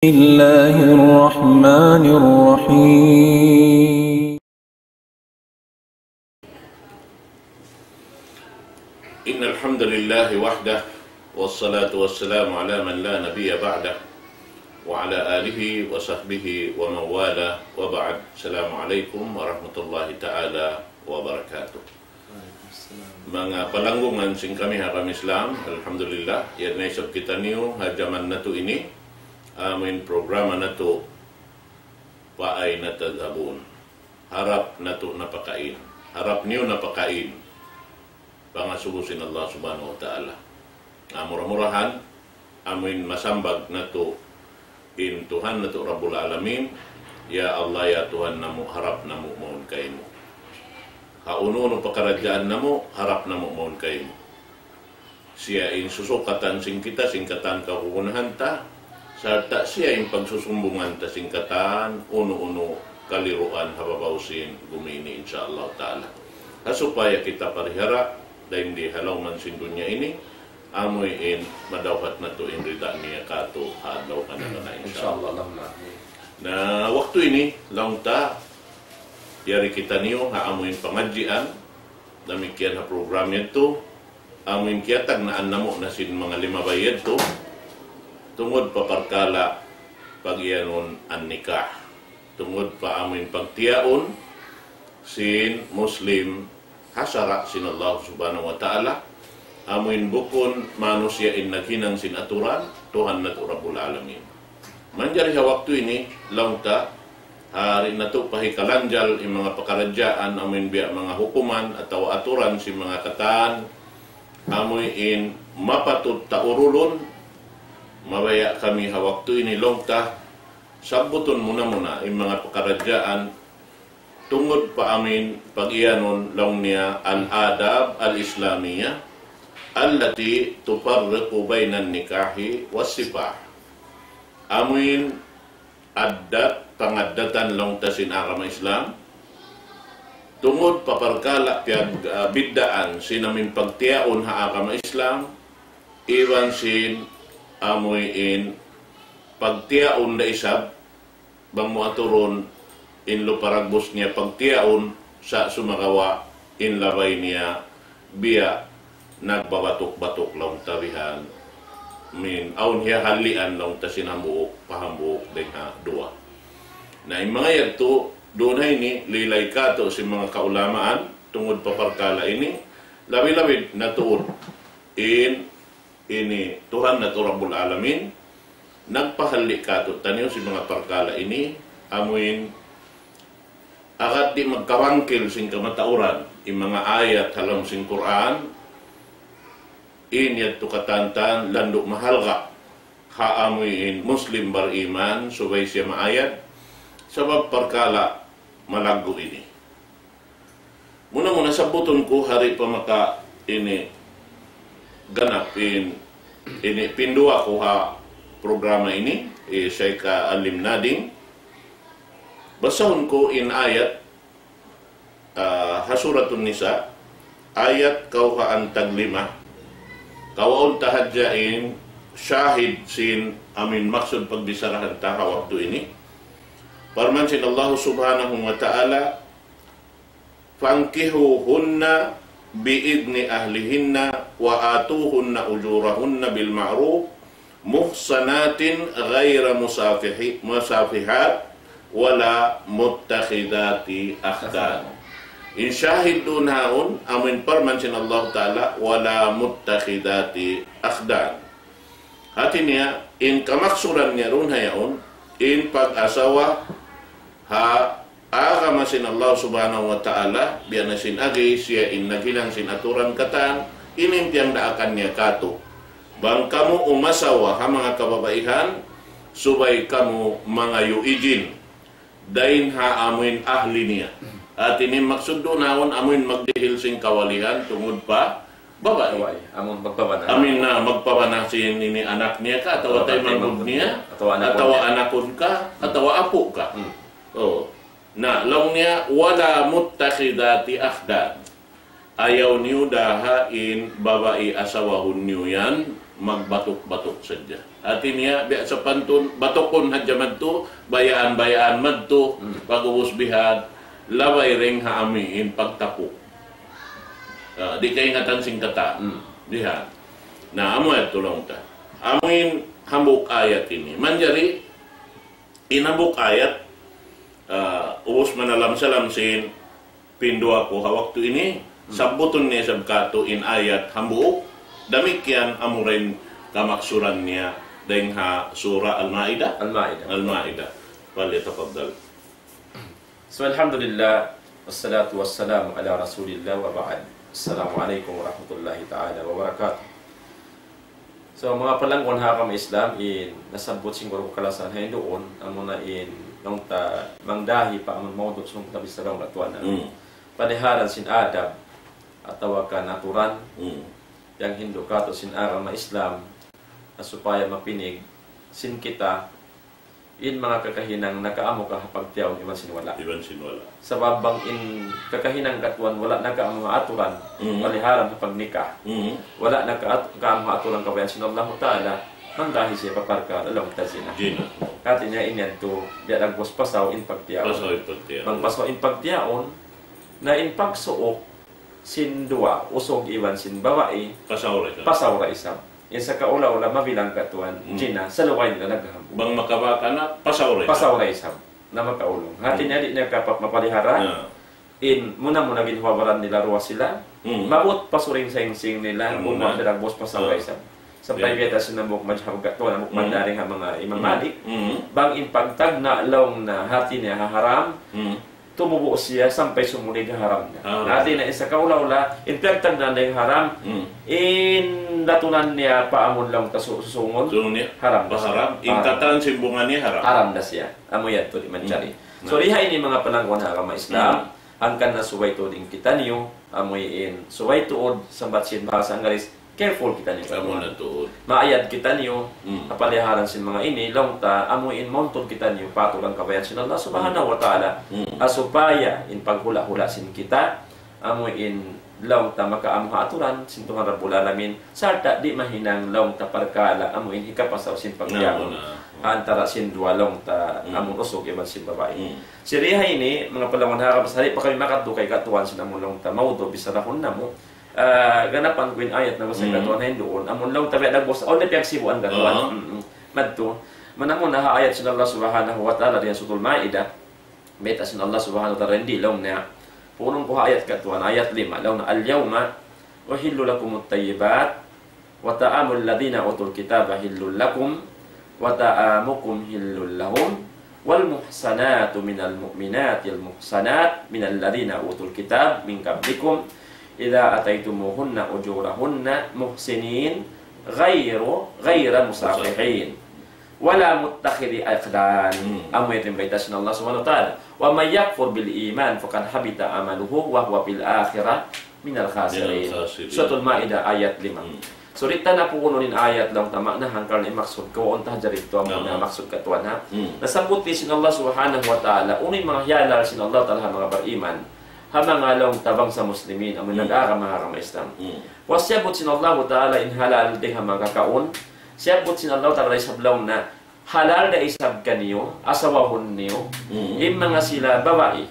الله الرحمن الرحيم إن الحمد لله وحده والصلاة والسلام على من لا نبي بعده وعلى آله وصحبه ومن والاه وبعد. السلام عليكم ورحمة الله تعالى وبركاته. Mga palanggungan sing kami hakam Islam, alhamdulillah, yan na isab kita niyo hajaman na to ini, amin programa na to paay na tadhabon. Harap na to napakain. Harap niyo napakain. Pangasugusin Allah subhanahu wa ta'ala. Murah-murahan, amin masambag na to in Tuhan na to Rabbul Alamin. Ya Allah, ya Tuhan namu, harap namu maun kayo mo. Kauno-uno pakarajaan namo, harap namo maun kayo. Siya in susukatan sing kita, singkatan kakukunahan ta, sarta siya in pagsusumbungan ta singkatan, uno-uno kaliruan hababausin gumini insyaAllah ta'ala. Supaya kita parihara, dahil di halaw man sin dunya ini, amoy in madawhat na to in rida niya kato, hadaw ka na insyaAllah. Na waktu ini, lang ta, yari kita niyo haamuin pangadjian damikian ha program ito amuin kiyatag na anamo na sin mga limabayad to tungod pa parkala pagyanon an nikah tungod pa amuin pagtiaon sin Muslim hasara sin Allah subhanahu wa ta'ala amuin bukon manusya in naghinang sin aturan Tuhan na to Rabbul Alamin. Manjari ha waktu ini launta hari na to pahikalanjal yung mga pakarajaan amin biya mga hukuman atau aturan si mga kataan amoy in mapatut taurulon mabaya kami ha waktu ini longta sabuton muna yung mga pakarajaan tungod pa amin pag-ianon lang niya al-adab al-islamiyah allati tufarriqu bainan nikahi was-sipah amin adat pangadatan long tasin agama Islam tungod paparkala piyag biddaan sinamin pagtiaon ha agama Islam iwan sin amoy in pagtiaon na isab bang muaturon in luparagbos niya pagtiaon sa sumagawa in labay niya biya nagbabatok-batok long tabihan min aun hiya halian long tasin hambuok pahambuok din ha dua. Na yung mga yagto, doon ay ni lilay kato si mga kaulamaan tungod paparkala ini, labi-labi na tuod ini Tuhan na to Rabbul Alamin, nagpahali kato taniyo si mga parkala ini, amuin agad di magkarangkil sing kamatauran, yung mga ayat halang sing Quran, inyat to katantan, landok mahalga, haamuin Muslim bariman, subay siya maayat, sabab parkala malaggo ini. Muna sabuton ko hari pa maka ini ganapin ini pindua ko ha programa ini Sheikh Alim Nading. Basahon ko in ayat Hasuratun Nisa ayat kauhaan taglima kawaon tahadyain syahid sin amin maksud pagbisarahan taha waktu ini. Parman sin Allah subhanahu wa ta'ala fankihuhunna biidni ahlihinna wa atuhunna ujurahunna bil ma'ruf muhsanatin ghaira musafihat wala muttakhidati akhdan. In syahidun haun amin parman sin Allah ta'ala wala muttakhidati akhdan. Hati niya in kamaksuran niya ron hayaon in pag-asawa ha agama sin Allah subhanahu wa ta'ala biya na sin agi siya in naghilang sin aturan katan inintiyang daakan niya kato bang kamu umasawa ha mga kababaihan subay kamu mga yuijin dain ha amuin ahli niya at ini maksud doon naon amuin magdihil sing kawalihan tungod pa babae amon magpabana amin na magpabana sin ini anak niya ka atawa tay manggod niya atawa anakon ka atawa apo ka oh na long niya wala muttakhidati akhdan ayaw niyo dahain babae asawahun niyo yan magbatok-batok sadya. Ati niya, biya sa pantun, batokon hadya madto, bayaan-bayaan madto, pag-uusbihan, laway ring haamiin pagtapok. Di kay nga tansing tata. Diha. Na amo ay tulong ta. Amoin hambuk ayat ini. Manjari, inambuk ayat, ubos manalam salamsin, pindo ako hawak tu ini, sabuton niya sabkato in ayat hambuk, damikian amurin kamaksuran niya dahil ha surah Al-Ma'idah. Al-Ma'idah. Falyatafaddal. So alhamdulillah, wassalatu wassalamu ala rasulillah wa ba'd. Assalamualaikum warahmatullahi ta'ala wabarakatuh. So mga palanggon hakam Islam in nasabot siguro ko kalasan hay doon amo na in nung ta mangdahi pa amon mawdot sung tabi sa rong ratuan na paniharan sin adab atawa ka naturan yang Hindu kato sin aram na Islam na supaya mapinig sin kita in mga kakahinang nakaamo ka pagtiyaw iman sinwala. Sa babang in kakahinang katuan wala nakaamo aturan paliharan sa pagnikah. Wala nakaamo aturan kabayan sinallahu ta'ala mangdahi siya paparka alam tazina. Kati niya inyan to diya nagbos pasaw in pagtiyaw. Mangpasaw in pagtiyaon na in pagsuok sin dua usog iwan sin babae pasaw ra isam. Yan sa kaula-ula mabilang katuan Gina sa luway nila naghahambog. Bang makabaka na pasaw ra isam na makaulong. Hati niya di niya kapap mapalihara. In muna ginhawaran nila ruwa sila. Maut pasuring sing nila umang dalagbos pasaw ra isam. Sa paybeta sinambok majhab katuan amok mandaring ha mga imam malik. Bang in pagtag na long na hati niya haharam. Tumubo siya sampay sumulig haram na. Nati na isa kaula-ula, in pagtag na yung haram, in latunan niya paamon lang susungon, haram na siya. In tatan simbungan niya haram. Haram na siya. Amo yan to di manchari. So riha ini mga palanggon hakam Islam, angkan na suway to din kita niyo, amoy in suway tuod sambat sin bahasa Anggaris, careful kita niyo. Maayad kita niyo, kapaliharan sin mga ini, long ta, amoy in montod kita niyo, patulang kabayan sin Allah subhanahu wa ta'ala, asupaya in paghula-hula sin kita, amoy in long ta makaamha aturan, sin Tuhan Rabbul Alamin, sarta di mahinang long ta parkala, amoy in hikapasaw sin pagyaon, antara sin duwalong ta, among usog iban sin babae. Siriha ini, mga palangon harap, sari pa kami makadukay katuan sin among long ta, maudo, bisarahon na mo, ganapan ko yung ayat na masay katuan na doon amon lang tabi nagbos o na piyagsibuan katuan madto manamon na ayat sin Allah subhanahu wa ta'ala diyan sutul Ma'idah beta sin Allah subhanahu wa ta'ala hindi law na punong ko ayat katuan ayat 5 law na al-yawma uhillu lakumut tayyibat wa ta'amul ladina utul kitaba hillul lakum wa ta'amukum hillul lahum wal muhsanatu minal mu'minatil muhsanat minal ladina utul kitab min qablikum idza ataitumuhunna ujurahunna muhsinin ghayra musafihin wala muttakhidhi aqdan amoy timbaytas ng Allah subhanahu wa ta'ala wa may yakfur bil iman faqad habita amaluhu wa huwa fil akhirah minal khasirin. Suratul Ma'idah ayat 5. So rita na po kununin ayat lang tama na hangkal ni maksud ko on tajarito amo na maksud katuan ha nasabot ni sin Allah subhanahu wa ta'ala uning mga hiyalal sin Allah ta'ala mga bariman habang along tabang sa muslimin amoy nag-aram mga Islam. Wasyabot sin Allah ta'ala in halal de mga kakaon. Siyabot sin Allah ta'ala isablaw na halal na isab kaniyo, asawahon niyo, in mga sila babae.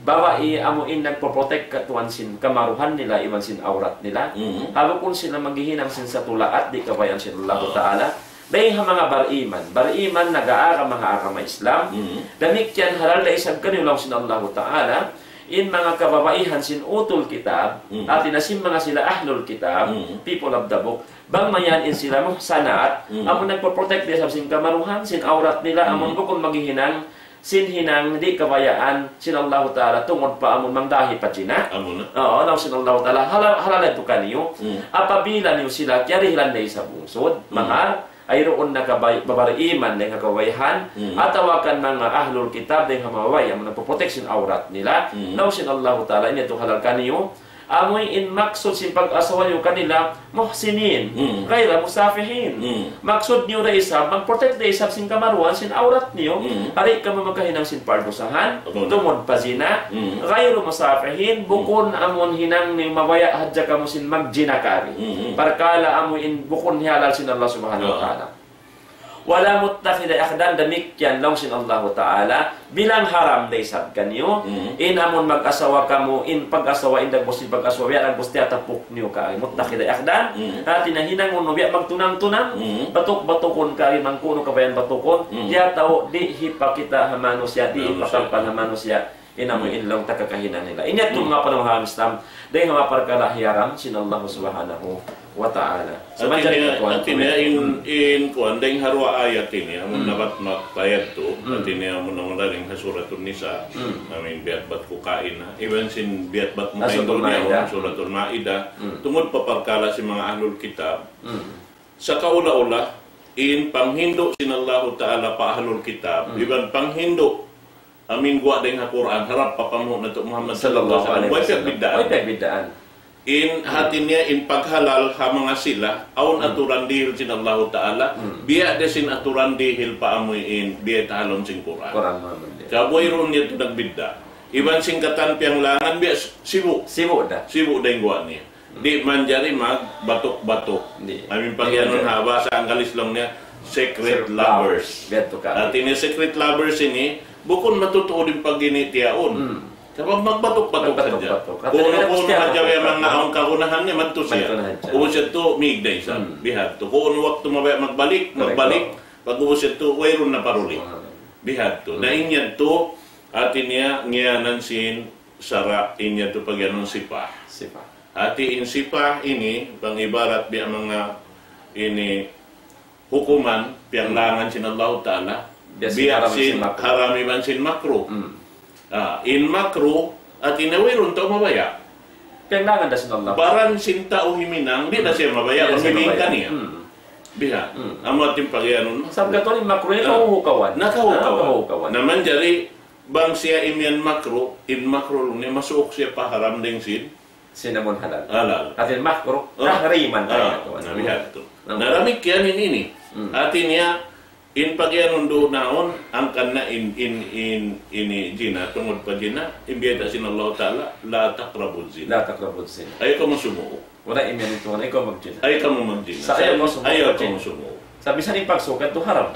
Babae amo in nagpo-protect katuan sin kamaruhan nila, iwan sin aurat nila. Habang kung sila maghihinang sin sa tulaat, di kabayan sin Allah ta'ala. Dahil mga bariman nag-aara mga agama Islam. Damikyan halal na isab kaniyo lang sin Allah ta'ala. In mga kababaihan sin utul kitab, at inasim mga sila ahlul kitab, people of the book, bang mayan in sila muhsanat, amon nagpo-protect din sa sin kamaruhan, sin aurat nila, amon bukon maghihinang, sin hinang di kabayaan, sin Allah ta'ala, tungod pa amon mangdahi pa Gina. Oo, naw sin Allah ta'ala, halal ito kaniyo, apabila niyo sila, kyarihilan na isa bungsod, mga, ayroon na babariman na kakawayahan at tawakan mga ahlul kitab na kamaway ang nagpo-protection aurat nila naw sin Allah ta'ala ito halal kaniyo amoy in maksud sin pag-asawa niyo kanila muhsinin, kayra musafihin. Maksud niyo ra isab mag-protect da isab sin kamaruan sin aurat niyo, ari ka makahinang sin pardusahan, tungod pa zina, kayra musafihin, bukon amon hinang ni mabaya hadja ka mo sin magjinakari. Parkala amoy in bukon halal sin Allah subhanahu wa ta'ala. Wala muttakhida akhdan damikyan lang sin Allah Ta'ala bilang haram day sab kanyo in amon mag-asawa kamo in pag-asawa in dagbosin pag-asawa yan ang gusti atapuk niyo ka muttakhida akhdan tinahinang uno biya magtunang-tunang batok-batokon ka rin mangkuno ka bayan batukon diya tao di hipakita hamano siya di ipakampan hamano siya inamo inlang takakahinan nila inya ito mga panahon Islam dahil nga parkalahiyaram sin Allah Subhanahu wa ta'ala. So atin in kuan ding harwa ayat ini amun nabat makpayat to atin amun nang hasuratun nisa amin biat bat ko kain even sin biat bat mo niya suratul maida tungod paparkala si mga ahlul kitab sa kaula-ula in panghindo sin Allah ta'ala pa ahlul kitab iban panghindo amin gwa ding Quran harap papamuh nato Muhammad sallallahu alaihi wasallam way bidaan in hati niya in paghalal ha mga sila aun aturan dihil sin Allah Ta'ala biya desin aturan dihil pa amoy in biya talon sin Quran kaboy ron niya ito nagbidda iban singkatan piyang langan biya sibu da yung guwa niya di man jari mag batok-batok amin pagyanon haba sa anggalis lang niya secret lovers at ini secret lovers ini bukon matutuo din pag ginitiaon kapag magbatok-batok ka dyan. Kung hadyaw yung mga ang kagunahan niya, manto siya. Kung siya ito, migday sa bihad to. Kung waktu mabaya magbalik. Pag siya ito, wayron na paruli. Bihad to. Na inyan to, atin niya, ngayanan sin sara, inyan to pag yanong sipah. Ati in sipah ini, pang ibarat biya mga ini hukuman, piyanglangan sin Allah Ta'ala, biya sin harami man sin makro. In makro at inawirun to mabaya. Kailangan da sin Allah. Baran sinta o himinang, di na siya mabaya. Pag-himing ka niya. Biha. Amo ating pag-ianon. Sabi ka to, in makro niya, nakahukawan. Naman jari, bang siya imyan makro, in makro niya, masuok siya paharam ding sin. Sinamon halal. At in makro, nakariman tayo. Nabihat to. Naramik yan ini. Atin niya, in pagyanon do naon ang kana ini jina tungod pa jina imbiyada sin Allah Ta'ala la taqrabul zina ay ka masumo wala imyan ito ay ka magjina sa ayaw ka masumo sabi sa ni pagsukat to haram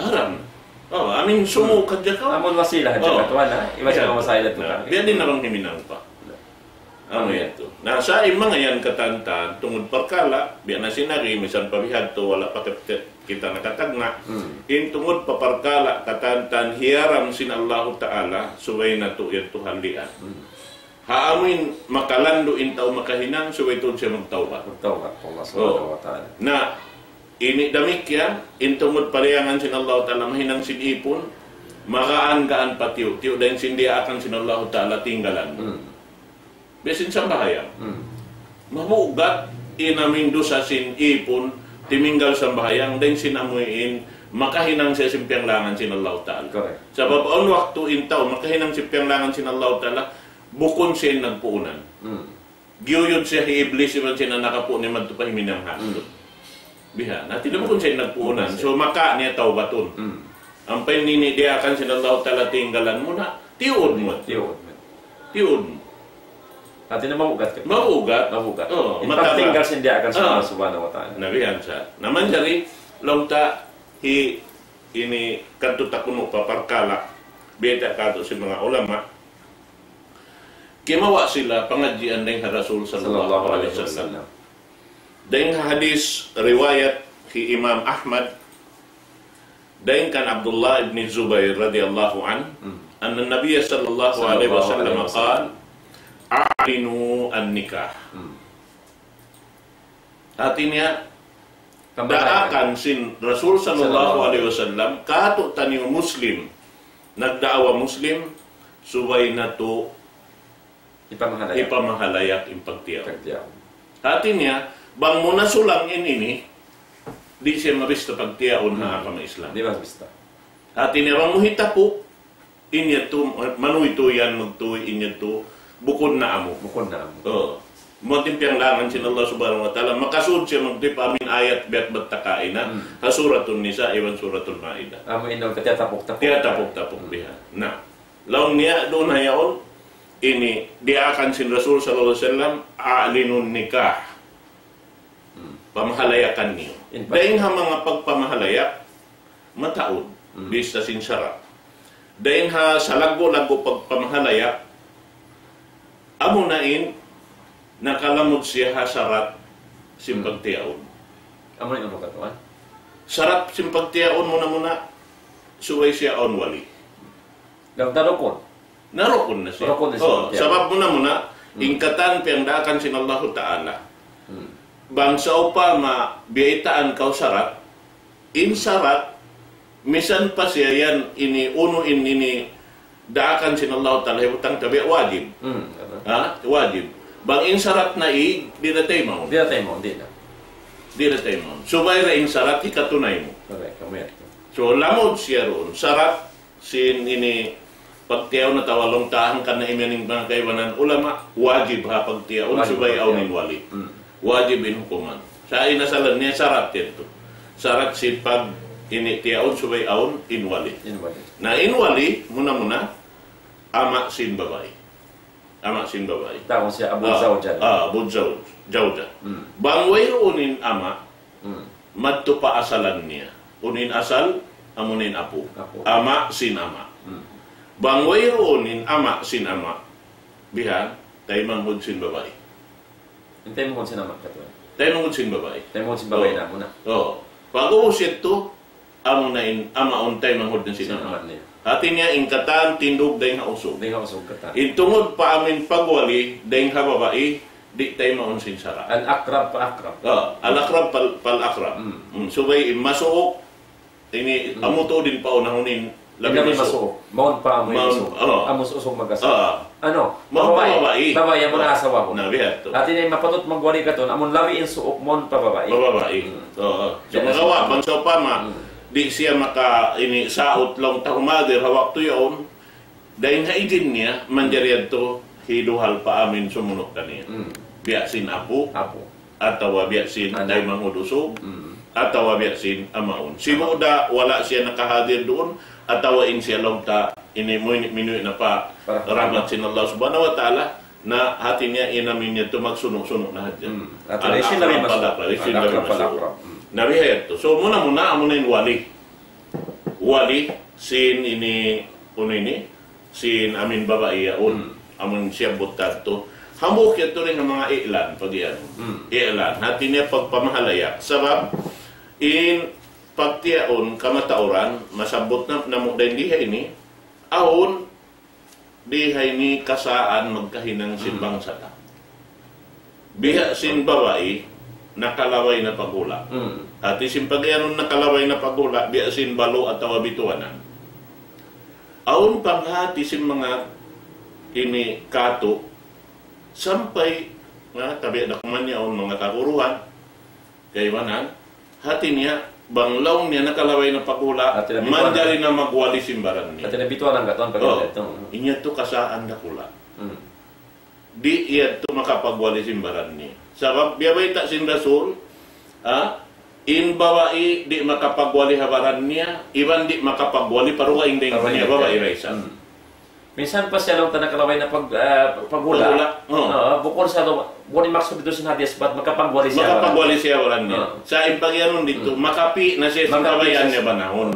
amin sumo ka dyan ka amon wasila hadya ka to na iba siya masayla to ka biya din namang himinang pa ano ito na sa mga yan katantan tungod parkala biya na sinari misan pabihad to wala pa kita nakatagna in tungod paparkala katantan hiyaram sin Allah Ta'ala suway na to yan tuhalian haamin makalando in tao makahinang suway to siya magtawbat Allah subhanahu wa ta'ala na ini damikya in tungod palayangan sin Allah Ta'ala mahinang sin ipon makaan patiyo tiyo dahil sindi akan sin Allah Ta'ala tinggalan besin sa bahaya mabugat inamin do sa sin ipon timinggal sa bahayang din sinamuin makahinang sa simpiang langan sin Allah Ta'ala. Sa babaon waktu intaw makahinang simpiang langan sin Allah Ta'ala bukon siya nagpuunan. Giyuyod siya iblis iban siya na nakapuun ni magtupahimin ng hasod. Biha, natin na bukon siya nagpuunan. So maka niya tawbaton. Ang painini diakan sin Allah Ta'ala tinggalan mo na tiud mo. Atin na mabugat ka. Mabugat. Ipagtinggal sin diakan sa Allah subhanahu wa ta'ala. Nabihan siya. Naman jari longta ini kanto takuno paparkala beta kato si mga ulama kimawa sila pangadjian ng Rasul sallallahu alaihi wasallam. Dahil hadis riwayat ki Imam Ahmad dahil kan Abdullah ibn Zubair radhiyallahu an anna Nabiy sallallahu alaihi wasallam qala a'linu an-nikah. Artinya daakan sin Rasul sallallahu alaihi wasallam kato taniyo Muslim nagdaawa Muslim subay na to ipamahalayak impagtiyaw. Artinya bang muna sulang ini di siya mabista pagtiyaon na mga Islam. Di mabista. Artinya bang muhita po inya to manuy to yan magtuy inya to bukod na amo. mo timpyanglangan sin Allah subhanahu wa ta'ala makasud siya magdipamin ayat biat battakain na suratul nisa iwan suratul maida amo indong kaya tapok-tapok biha na lawan niya doon hayaon ini diakan sin Rasul sallallahu alaihi wasallam a'linun nikah pamahalayakan niyo dahil ha mga pagpamahalayak mataod bisa sin syarat dahil ha sa lago-lago pagpamahalayak amo nain nakalamod siya hasarat simpagtiaon. Amo ni mo katuan. Sarat simpagtiaon muna suway siya on wali. Darokon. Narokon na siya. Sabab muna ingkatan piangdakan sin Allah Ta'ala. Bangsa pa biyaitaan kau sarat, in sarat, misan pa siya yan ini daakan sin Allah Ta'ala hutang tabi wajib. Wajib. Bang insarat na di na tayo mo. Di na tayo mo, di na. Di na tayo mo. So, bayra insarat, ikatunay mo. Correct, kamay. So, lamod siya roon. Sarat, sin ini, pagtiyaw na tawalong tahang ka na imaning mga kaiwanan, ulama, wajib ha pagtiyaw, subay awnin wali. Wajib in hukuman. Sa inasalan niya, sarat ito. Sarat sin pag tiyaw, subay awn, inwali. Na inwali, muna, ama sin babae. Ama sin babae. Tawag siya Abu Zawja. Abu Zawja. Bangway unin ama, madto pa asalan niya. Unin asal, amunin apo. Ama sin ama. Bangway unin ama sin ama. Bihan, tayo manghud sin babae. Tayo manghud sin ama katuan. Tayo manghud sin babae. Tayo manghud sin babae na muna. Pag-uusit to, amunain ama on tayo manghud na sin ama. Hati niya ingkatan tindog dahil nga usog. Katan. Intungod pa amin pagwali dahil nga babae, di tayo maunsin sara. Al-akrab pa akrab. Al-akrab pal-akrab. Subay masuok, ini amuto din pa unahunin. Labi masuok. Maun pa amoy masuok. Amos usog mag-asawa. Ano? Maun pa babae. Babae mo na asawa ko. Nabihat to. Hati niya mapatot magwali ka to. Amon labi in suok, maun pa babae. Babae. So magawa, bangsa pa di siya ini saot lang tahumadir hawak to yun dahil haidin niya manjariyad to hiduhal pa amin sumunok kaniya biyasin apo atawa biyasin day mangudusog atawa biyasin amaon simuda wala siya nakahadir doon atawa in siya lang ta ini minuit na pa rahmat sin Allah subhanahu wa ta'ala na hati niya inamin niya to magsunok-sunok na hadyan at isin labi Nabihayat to. So muna amunin wali sin ini sin amin babae yaon amun siya butad to. Hamok ito rin ang mga ilan pag iyan. Ilan. Hati niya pagpamahalayak. Sabab in pagtiyaon kamatauran masabot na mo din diha ini ahon diha ini kasaan magkahinang simbang sata. Biha sin babae nakalaway na pagula. At isin pagyanon nakalaway na pagula, biasin balo at awabituanan. Aun panghati sin mga ini kato, sampay nga tabi na kuman niya ang mga kakuruhan, kaywanan, hati niya, banglaw niya nakalaway na pagula, mandari na magwali simbaran niya. At nabituanan ka to, inya to kasaan na kula. Di iya to makapagwali simbaran niya. Sabab biyabay tak sin Rasul, in babae di makapagwali habaran niya, iban di makapagwali paruwa inding niya babae raisa. Minsan pa siya lang nakalaway na pagula. Bukod sa buwan maksud dito sin hadis ba't makapagwali siya. Makapagwali siya habaran niya. Sa impagyanon dito, makapi na siya sa kabayan niya banahon.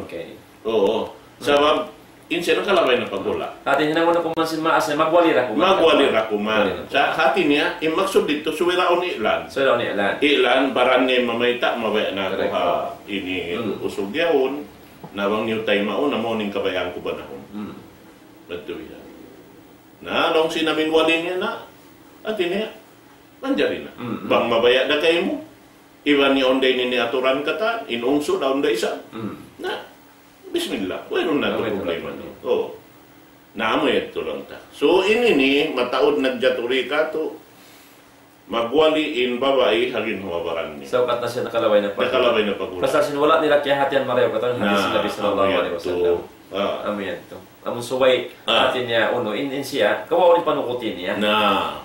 Oo. Sabab insiya nakalaway na pagula. Hati niya na kumansin maas na magwali ra kuman. Magwali ra kuman. Sa hati niya, imaksud dito, suwiraon ilan. Suwiraon ilan. Ilan, baran niya mamayta, mabaya na ako ha, ini usog yaon, nawang niyo tayo maon, namoning kabayaan ko ba na hon. Bato yan. Na, nung sinamin wali niya na, hati niya, manjari na. Bang mabaya na kayo mo. Iwan ni onday ni aturan kata, inungso na onday isa. Na, bismillah, mayroon na ito problema niyo. Naamoy ito lang ta. So, ini mataod nagjaturi ka to, magwali in babae, hagin humabaran niya. So, kat na siya nakalaway na pagula. Nakalaway na pagula. Basta sinwala nila kaya hatian marayo, katang hadis sila sallallahu alaihi wasallam. Amo yan to. Among suway atin niya uno in siya kawaw ni panukutin niya. Na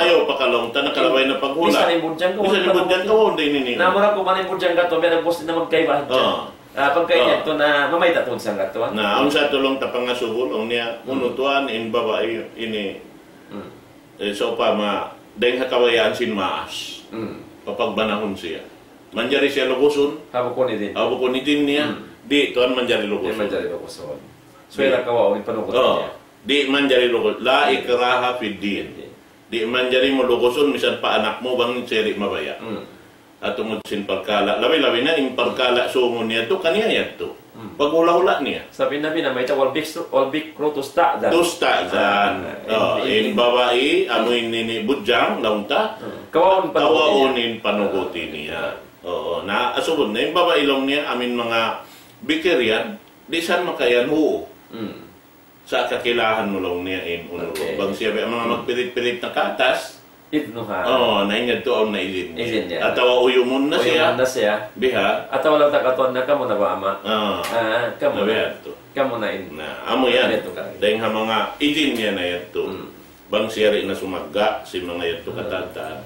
ayaw pa kalong ta nakalaway na paghula. Bisan ibudyan kawaw. Bisan ibudyan kawaw din ni. Namura ko man ibudyan gato pero boss na magkaiba dyan. Pagkaya to na mamay tatod sang gato. Na ang sa tulong ta pangasugol niya unutuan in babae ini so pa ma dahil hakawayan sin maas. Papagbanahon siya. Manjari siya lukuson. Habukon din niya. Di tuan manjari lukuson. Manjari lukuson. So ila kawaw ni panukutin niya. Di manjari lukuson. La ikraha fid din. Di manjari mo lukuson misan pa anak mo bang seri mabaya. At tungod sin pagkala. Labi-labi na yung pagkala sumon niya to kaniya yan to. Pag-hula-hula niya. Sabi na may ito walbik kro tusta dan. Tusta dan. In babae, amoy nini budyang, launta. Kawaonin panugutin niya. Oo. Na asubod na yung babae lang niya, amin mga bikiryan, di saan makayan huo. Sa kakilahan mo lang niya in unulo. Bang siya, mga magpilit-pilit na katas, naingad to ang nailin niya. At tawa uyumon na siya. Biha. At tawa lang takatuan na kamo na ba ama? Kamo na. Kamo na in. Amo yan. Dahil nga mga idin niya na yan to. Bang siya rin na sumagga si mga yan to katataan.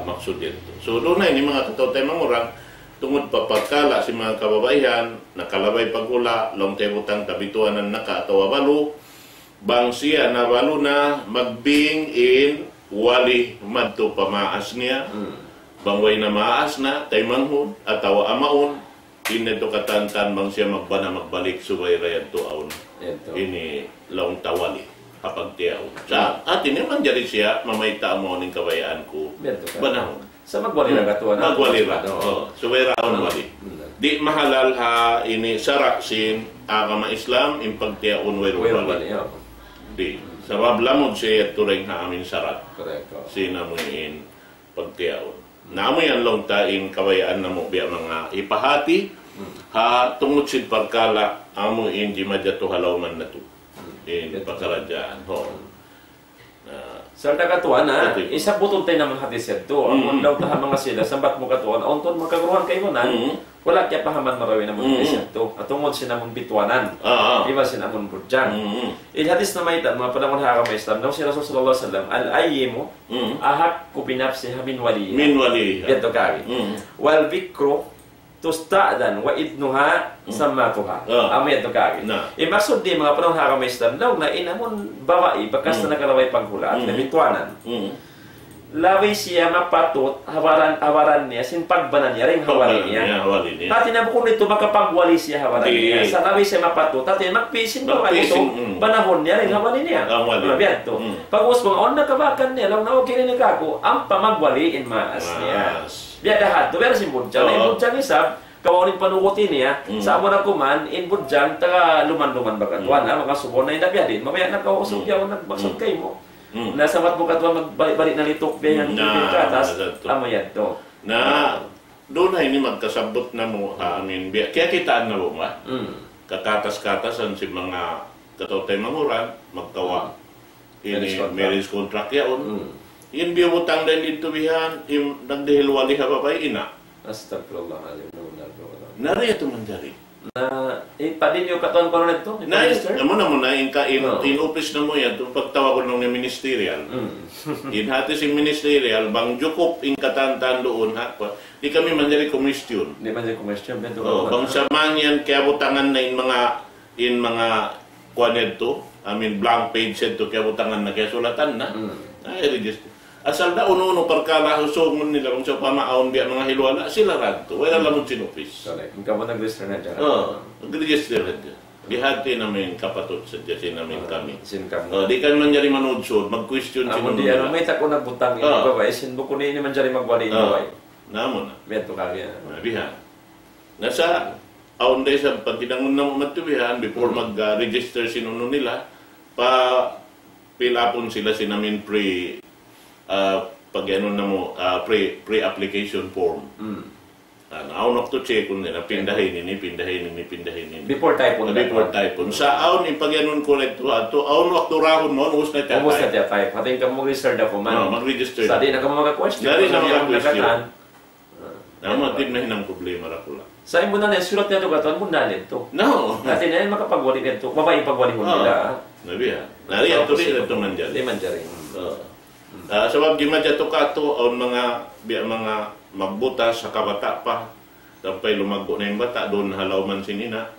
Maksud yan to. So doon na ini mga katotay mangurang tungod pa pagkala si mga kababaihan nakalabay paghula long tebutang kabituan ng nakatawa balo. Bang siya na balo na magbing in wali madto pamaas niya bangway na maas na tay manghud atawa amaon inedto katantan bang siya magbana magbalik subay rayan tuaon ini laong tawali kapag tiyaw sa atin man diri siya mamayta mo ning kabayaan ko banahon sa magwali ra gatuan magwali ra subay raon wali di mahalal ha ini saraksin agama Islam impagtiaon way wali di sabab lamod siya turing ha amin sarat. Sinamuin pagtiyaon. Namoy ang long tain kabayaan na mo biya mga ipahati ha tungod sid pagkala amoy di madyato halawman na to. In pagkaradyan. Sa katuan na, isa butod tayo naman hadis ito. Ang daw taha mga sila, sambat mo katuan, onton magkagruhan kayo na, wala kaya pahaman marawin na mga hadis ito. At tungod sinamon bituanan, iba sinamon burjang. Hadis na may mga panahon hakamay Islam, daw si Rasul sallallahu alaihi wasallam, al-ayyimu, ahak kubinapsi min wali. Min wali. Ito kari. Wal bikro, tusta'dan wa idnuha sammatuha. Amay ito kagi. Maksud di mga panahon hakamay Islam, daw na inamon babae, bakas na nakalaway paghula at nabituanan. Laway siya mapatot, hawaran niya, sin pagbanan niya, ring hawali niya. Tati na bukong nito, makapagwali siya hawaran niya. Sa laway siya mapatot, tati magpisin babae ito, banahon niya, ring hawali niya. Mabiyan ito. Pag-us mo, nakabakan niya, lang na okay rin ako, ang pamagwali in maas niya. Biya dahat, pero si Budjang, na Budjang isab, kawanin panukutin niya, sa amo na kuman, in Budjang, taga luman-luman bagatuan, mga subon na inabiya din, mamaya nagkausog yaw, nagbagsog kayo mo. Nasa mat mo katuan, magbalik na litok, biya yung katas, amo yan to. Na, doon na ini magkasabot na mo, amin, biya, kaya kitaan na mo ba? Kakatas-katasan si mga katotay manguran, magkawa, ini marriage contract yaon. Yung biyabutang dahil dito bihan, yung nagdihilwali ka pa ba, ina? Astagfirullahaladzim. Nari ito man dari. Na, padin yung katuan ko na ito? Amo na mo na, in office na mo yan, pagtawa ko nung ministerial. Hati si ministerial, bang jukop in katantan doon, ha? Di kami man dari komisyon. Di man dari komisyon. Bang saman yan, kaya butangan na in mga kuaned to, blank page ito, kaya butangan na, kaya sulatan na. Ay, register. Asal da uno pagkala usog nila kung sa pamaon biya mga hilwala sila radto wala lamon sinupis. Correct. Kung kamo nag-register na dyan. Nag-register na dyan. Bihati namin kapatot sa dyan namin kami. Sinkam. Di kan man jari manudsod, mag-question sinunod nila. May tako na butang yung babae, sinbo ko na man jari magwali yung babae. Namo na. Beto kagya. Bihan. Nasa aon day sa pagkinangon na matubihan before mag-register sinunod nila pilapon sila sinamin pag ano na mo, pre-application form. Aon to check kung nila, pindahin ini. Before typon. Sa aon, pag ano correct aon akturahon mo, ubos na type. Ubos na type. Hating ka mo register na po man. Mag-register. Sa di na ka mo mag-question. Dari na mag-question. Namatid na hinang problema ra pula. Sa imo na surat niya to katon mo nalin to. No. Natin na makapagwali nito. Babae pagwali mo nila. Nabiya. Nari ato rin ito manjali. Di manjari. Sebab di madya to kato on mga magbutas sa kabata pa sampai lumago na yung bata doon halaw man sinina.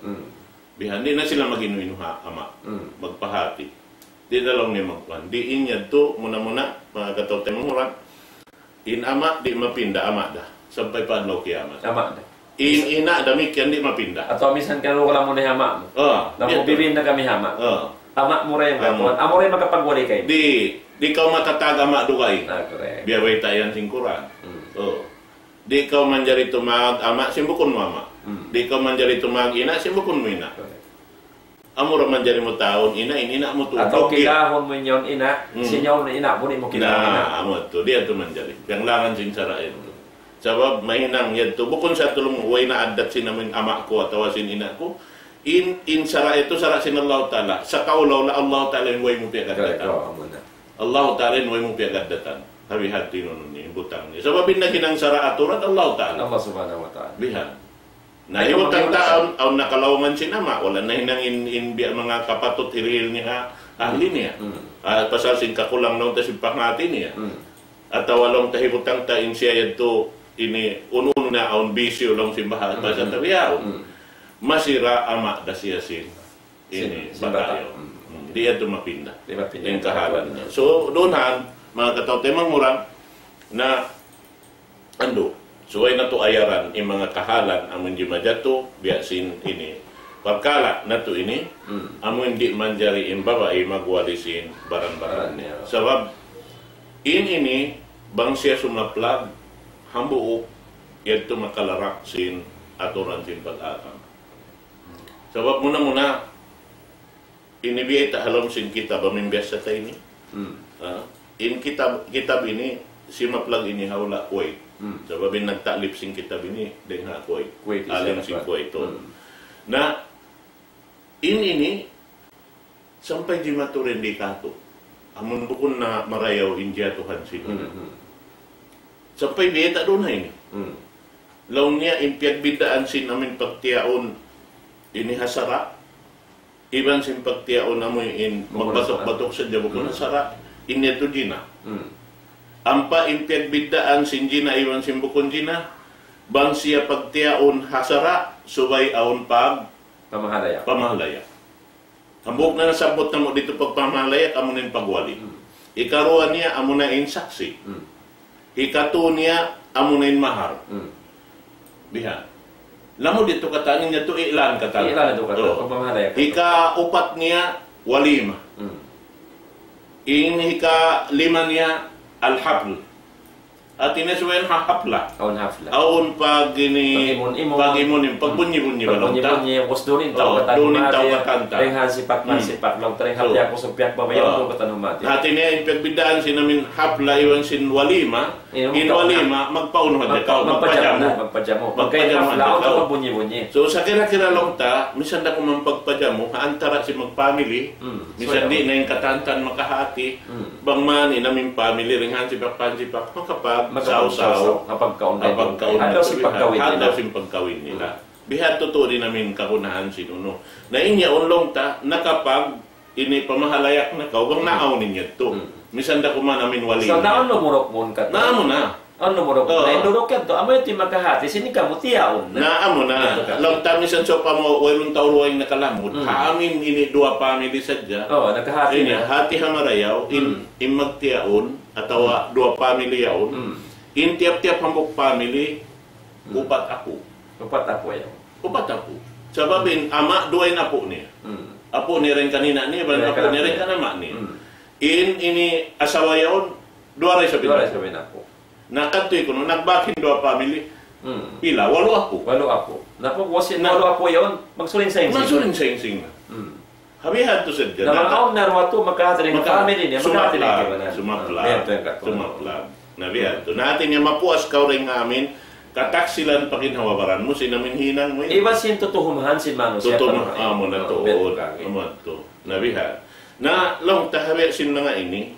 Bihan di na sila mag-inuinuha ama. Magpahati. Di dalawang ni magkuhan. Di inya to muna mga kataw tayo murat. In ama di mapinda ama dah sampai panlaw kiamat. Ama dah. In ina demikian di mapinda. Atau misalkan kalau wala mo na hama mo. Namo bibin na kami hama. Ama mo rin kapuan. Amo rin makapagwali kayo. Di kau matatag ama dugay. Correct. Biar way tayan singkuran. Di kau manjari tumag ama simbukun mo ama. Di kau manjari tumag ina simbukun mo ina. Amo ra manjari mo taon ina mo tu. Atau kilahon mo inyon ina, sinyaw na ina mo ni mo kilahon ina. Amo to dia tu manjari. Yang langan sing sara ito. Sabab mahinang yadto bukon sa tulong way na adat sinamin ama ko at sin ina ko. In sara ito sara sin Allah Taala. Sa kaulaw la Allah Taala way mo piagadatan. Allah Taala way mo piagadatan. Habi hati nun ni butang ni. Sabab binaginang sara aturan Allah Taala. Allah Subhanahu wa Taala. Bihan. Na ibutang taon aw nakalawangan sinama wala na hinang in mga kapatot hiril niya ahli niya. Pasal sin kakulang nang ta pangati niya. At walong tahibutang ta in siya yadto ini ununo na aun bisyo long simbahan basa tabiyaw. Masira ama da siya sin ini batayo. Di ato mapinda. Yung kahalan niya. So doonhan mga kataw temang murang na ando so ay nato ayaran yung mga kahalan amon di majato biasin ini pagkala nato ini amon di manjari in babae magwalisin baran-baran niya. Sabab ini bang siya sumaplag hambuok yadto makalarak sin aturan sin pag-akam. Sabab muna ini biya itahalom sin kita bamimbiyas sa tayo ini. In kitab ini si maplag ini hawla Kuwait. Sabab nagtalip sing kitab ini dengan Kuwait. Alim sing Kuwait ito. Na ini sampai di maturin di kato. Amun bukun na marayaw India Tuhan sino. Sampai biya ta doon na ini. Laun niya impiag bidaan sin amin pagtiyaon ini hasara. Iban sin pagtiyaon namoy in magbatok-batok sa bukun hasara. Ini to Gina. Ampa impiag bidaan sin Gina iwan sin bukon Gina. Bang siya pagtiyaon hasara subay aon pag pamahalaya. Ambok na nasabot na mo dito pag pamahalaya amunin pagwali. Ikaruan niya amunain saksi. Ikato niya amunain mahar. Bihan. Lamo dito katanin niya to ilan katanin. Ilan ito katanin pamahalaya. Ika-upat niya walima. In hika lima niya al-habl. At inaswayan hapla. Aun pag ini pag-imon pagbunyi-bunyi ba lang ta? Bunyi-bunyi kus dunin tao katanta. Renghan sipak lang tareng hapya ko supyak babayaw ko katanumati. Hati niya ipagbidaan sinamin hapla iwan sin walima. In walima magpaunuhan ka magpajamo. Magpajamo hapla pagbunyi-bunyi. So sa kira-kira lang ta, misan na kung magpajamo, haantara si mag-family. Misan di na yung katantan makahati. Bang man inamin family renghan sipak makapag saw-saw kapag-kaon hadaw si pagkawin nila. Bihat totoo din namin kakunahan sinuno. Na inya unlong ta nakapag ini pamahalayak na kau bang naaw ninyo to. Misan da kuman namin wali. So naon lumurok mon ka. Naamo na. Ano lumurok na indurok yan to. Amo yung makahati sini ka mo tiyaon na. Naamo na. Long ta misan so pa mo waylong tawruay nakalamod. Kaamin ini dua family sadya. Oh, nakahati na. Hati hamarayaw in magtiyaon atawa dua family yaon. In tiap-tiap hambok family upat ako. Upat ako yaw. Upat ako. Sababin ama duay na po niya. Apo ni rin kanina niya, apo ni rin kanama niya. In ini asawa yaon, dua rin sabi na po. Nakatoy ko no, nagbakin dua family. Pila, walo ako. Walo ako. Napo wasin walo ako yaon, magsuling-saing-sing. Magsuling-saing-sing na. Habihan to sa dyan. Na mga kaon na ruwato, magkahatiling family niya, Sumaplag. Nabihan to. Natin niya mapuas ka rin amin, kataksilan pakinhawabaran mo, sinamin hinang mo yun. Iba sin tutuhumahan sin Mano. Tutuhumahan mo na to. Nabihan. Na long tahabi sin mga ini,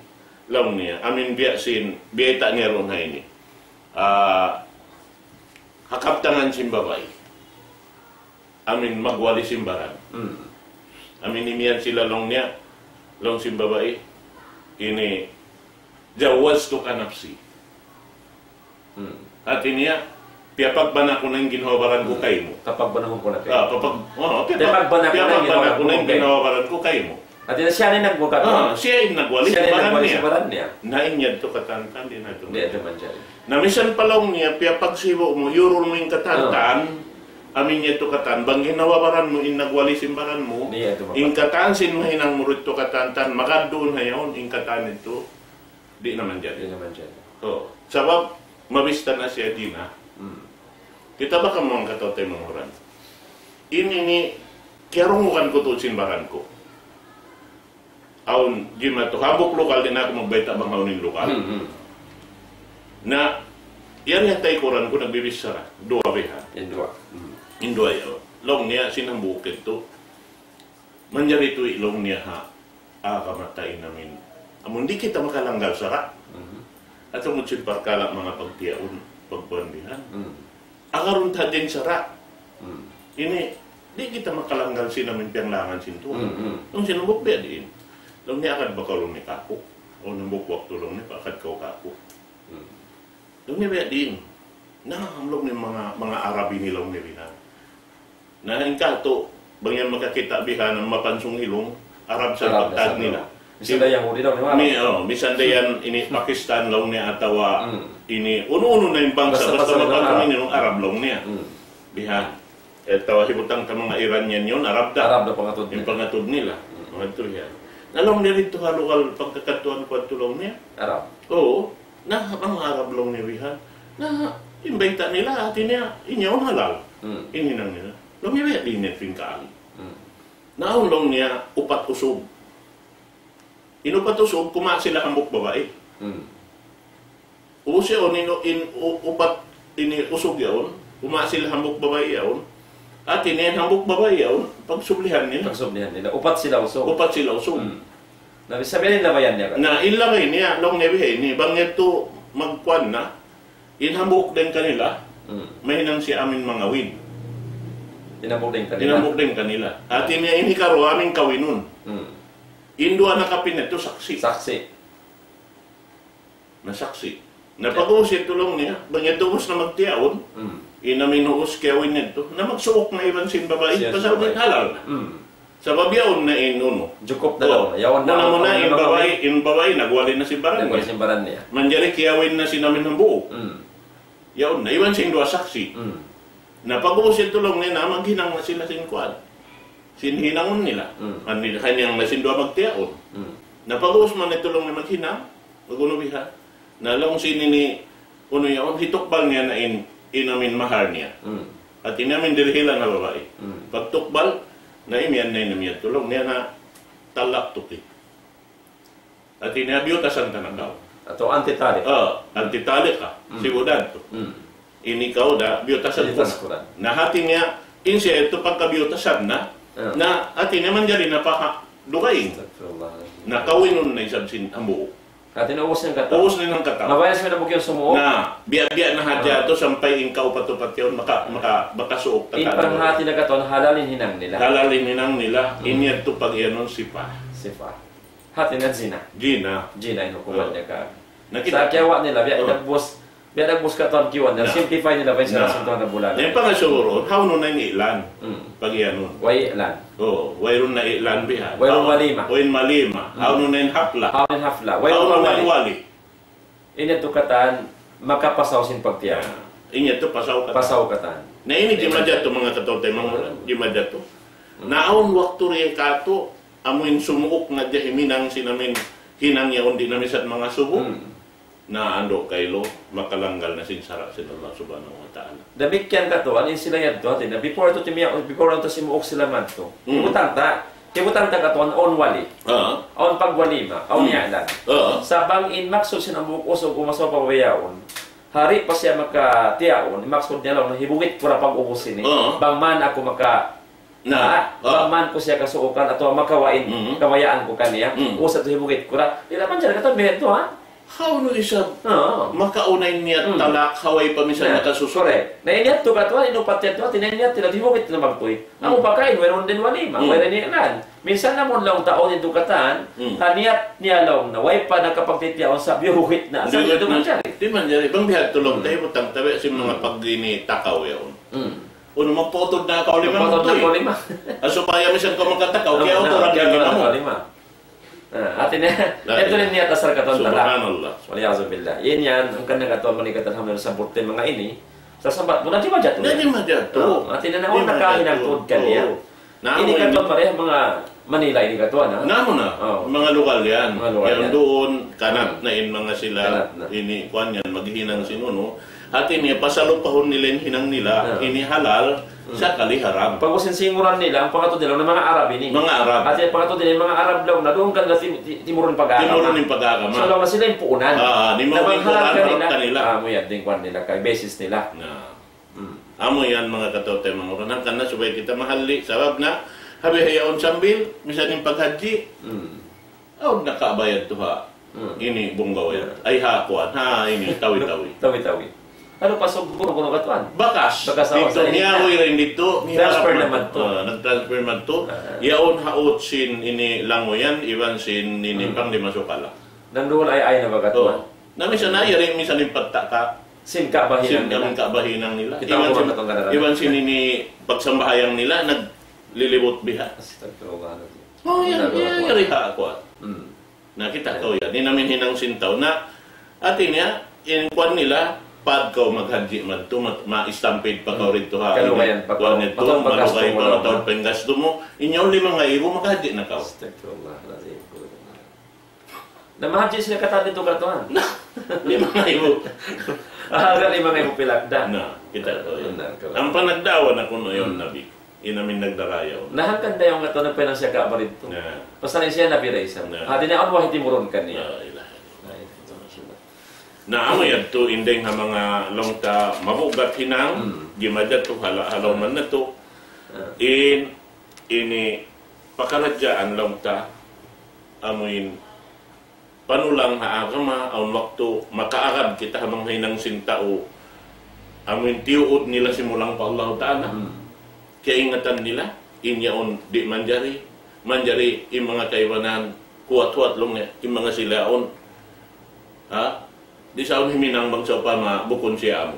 long niya, amin biya ta niya ron na ini. Hakaptangan sin babae. amin magwali simbaran. Amin imiyan sila long niya, long simbabae, ini jawas to kanapsi. At iniya, piyapag ba na ko na yung ginawabaran ko kayo mo? Kapag banahon ko na kayo. Piyapag ba na ko na yung ginawabaran ko kayo mo? At siya na nagbukat. Siya yung nagwali simbaran niya. Nainyad to katantan din na ito. Hindi ito man siya. Namisan palong niya, piyapag sibo mo, yurol mo yung katantan, amin niya to katan, bang ginawabaran mo, in nagwali simbaran mo, in katansin mo hinang murit to katantan, makadun na yun, in katan ito, di naman dyan. Di naman siya. Sabab, mabista na siya din ha. Kita ba ka mo ang katotay mong oran? Ini kiyarungukan ko to simbaran ko. Aun, gima to, habok lokal din ako magbaita bang hauning lokal. Na, yan yatay koran ko nagbibisara, dua beha. Indua yun. Long niya, sinambukit to. Manjari to ilong niya ha, kamatay namin. Amun di kita makalanggal sara. At ang parkala mga pagtiyaon, pagbandihan. Akaroon ta din sara. Ini, di kita makalanggal sinamin piyanglangan sinto. Nung sinambuk biya din. Long niya akad baka long ni kako. O nambuk waktu long niya, akad kau kako. Long niya biya din. Nangangamlong ni mga Arabi nilaw ni Rina. Na yung kato, bangyan makakita biha ng mapansong ilong, Arab sa pagtag nila. Misan da Yahudi daw ni misan da yan ini Pakistan law niya atawa ini uno-uno na yung bangsa basta mapansong ilong Arab law niya. Biha. Tawa hibutang ka mga Iranian yun, Arab da. Arab da pangatod yung pangatod nila. Mga ito yan. Nalong niya rito halukal pagkakatuan ko at tulong niya. Arab? Oo. Na ang Arab law niya biha. Na imbaita nila, atin niya, inyaw halal. Ininang nila. Lumiwet din niya pingkaan. Naulong niya, upat usog. Inupat usog, kuma sila hambok babae. Usi on, upat ini usog yaon, kuma sila hambok babae yaon. At iniyan hambok babae yaon, pagsublihan nila. Pagsublihan nila. Upat sila usog. Upat sila usog. Sabihin nila ba yan niya? Na ilagay niya, long niya bihay ni, bang ito magkwan na, inhambok din kanila, mahinang si amin mga win. Tinambok din kanila? Tinambok din kanila. At ini karo aming kawinun. Indua na kapinet to saksi. Saksi. Na saksi. Napag-uusip tulong niya, bang ito us na magtiyaon, inaminuus kawin nito, na magsuok na iban sin babae, pasabit halal na. Sa babiyaon na inuno. Jukop na lang. Yawan na. Muna in babae, nagwali na si baran niya. Nagwali si baran niya. Manjari kiyawin na si namin ng buo. Yaon na, iwan sing dua saksi. Na pag-uusip tulong nila, maghinang na sila sin kuwan. Sinhinangon nila. Kanyang na sin dua magtiyaon. Na pag-uusip man itulong na maghinang, magunubihan. Na lang sinini, uno yaon, hitukbal niya na inamin mahar niya. At inamin dirhilan na babae. Pagtukbal, na imiyan na inamiyan tulong niya na talak tuki. At inabiyutasan ka na daw. Ato antitali. Antitali ka. Sigurad to. Inikaw da, biyutasan ko na. Nahati niya, insiya ito pagkabiyutasan na, na ati naman dyan rin napakalukain. Nakawinon na isabsin ang buo. At inuus niyang kataw. Uus na ng kataw. Nabayas mo na bukyo sumuok. Na, biya-biya na hadya ito, sampay inkaw patupat yun, makasuok. Ipanghati na kataw, halalin hinang nila. Halalin hinang nila, inyat to pag yanon sipa. Sipa. Hati na Gina. Gina, inukuman niya ka. Sa kiyawa nila, biya nagbus kataw kiwan, simplify nila ba yung sinasuntuhan na bulan. Yung pangasuro, how nun na yung ilan, pag yanon. Way ilan. Wayron na ilan biha. Wayron malima. Wayron malima. How nun na yung hapla. How nun hapla. Wayron na yung wali. Inya tukatan, makapasaw sin pagtiyan. Inya to pasaw katan. Pasaw katan. Na ini gimadya to mga katote, mga gimadya to. Naon waktu riya kato, amuin sumuok na jahiminang sinamin hinang yaon din namin sa mga subo. Na ando kaylo, makalanggal na sinsara sin Allah subhanahu wa ta'ala. Damikyan ka to, anin sila yan to, na before to simuok sila man to. Kibutan ta ka to, on wali. On pagwalima, on yalan. Sa bangin, maksud sinambuk usog, umasaw pa bayaon. Hari pa siya makatiyaon, maksud niya lang, hibugit ko na pag-ubusin eh. Bangman ako bangman ko siya kasuokan, ato makawain, kawayaan ko kaniya. Usat hibugit ko na. Di naman dyan, katong behet to ha? how no isa Oo. makaunay niya talak, haway pa minsan nakasusunod. Correct. Na iniyat to katuan, inupat yan to, tinaniyat, tinatibukit na magtoy. Ang upakain, meron din walima, meron niya nan. Minsan namon lang taon yung dukatan, kaniyat niya lang na way pa nakapagtitiyaon sa biyuhit na. Sa ito man siya. Di man dyan. Ibang bihag tulong tayo, butang tabi, si mga pagdini takaw yun. Uno magpotod na ako lima Magpotod na ako lima. Aso pa yaman siyang kamakatakaw, kaya otoran ka lima mo. Atin ito rin niya tasar katon tala. Subhanallah. Waliyazubillah. Yan yan, ang kanya katon manikatan hamil sa burte mga ini. Sa sabat mo, nanti majato. Nanti majato. Atin na naon nakahinang tuod ka niya. Ini katon pareha mga Manila ini katon. Namo na. Mga lokal yan. Yan doon, kanat na mga sila. Kanat na. Ini, kuhan yan, maghinang sinuno. At ini, pasalupahon nila yung hinang nila. Ini halal sa kaliharam. Pag sinsinguran nila, ang pangatod nila ng mga Arab ini. Mga Arab. At yung pangatod nila yung mga Arab lang na doon kan timuron pag-aagama. Timuron yung pag-aagama. So lang na sila yung puunan. Di mo yung puunan kanila. Amo yan, din kwan nila, kay basis nila. Amo yan mga katote, mga uranan. Kana subay kita mahali. Sabab na, habi hayaon sambil, misan yung paghaji. Aw, nakaabayad to ha. Ini bunggaw yan. Ay ha, kuan. Ha, ini, tawi-tawi. Tawi-tawi. Ano pa sa kuno katuan? Bakas. Dito niya ko rin dito. Transfer naman to. Nag-transfer naman to. Yaon haot sin ini lango yan, iwan sin ini pang di masukala. Nandoon ay na ba katuan? Nami sa nayari, minsan yung pagtaka. Sin kabahinang nila. Sin kabahinang nila. Kita ko na itong ganarana. Iwan sin ini pagsambahayang nila, naglilibot biha. Oh, yan. Yari ha ako. Nakita ko yan. Di namin hinang sintaw na atin niya, inukuan nila, pad ko maghaji madto ma-stampede pa ko rito ha. Kaluwayan pa ko. Matong malugay pa matawag pa yung gasto mo. Inyong 5,000 maghaji na ka. Namahaji sila katali ito katuan. 5,000. Hanggang 5,000 pilakda. Na, kita to yun. Ang panagdawa na kuno yun, Nabi. Inamin nagdarayaw. Nahangkan na yung katuan na pinasya ka rito. Pasalin siya nabiray sa. Hati na ako mahitimuron ka niya. Na amo yan to, indeng ha mga longta mabugat hinang, gimadya to, halaw man na to. Ini pakaradyaan longta, amoin panulang ha agama, ang wakto makaagad kita hamang hinang sintao, amoin tiuod nila simulang pa Allah Ta'ala. Kaya ingatan nila, inyaon di manjari yung mga kaiwanan, kuat-kuat long yung mga silaon. Ha? Di sa himinang bangsa pa mabukon siya mo.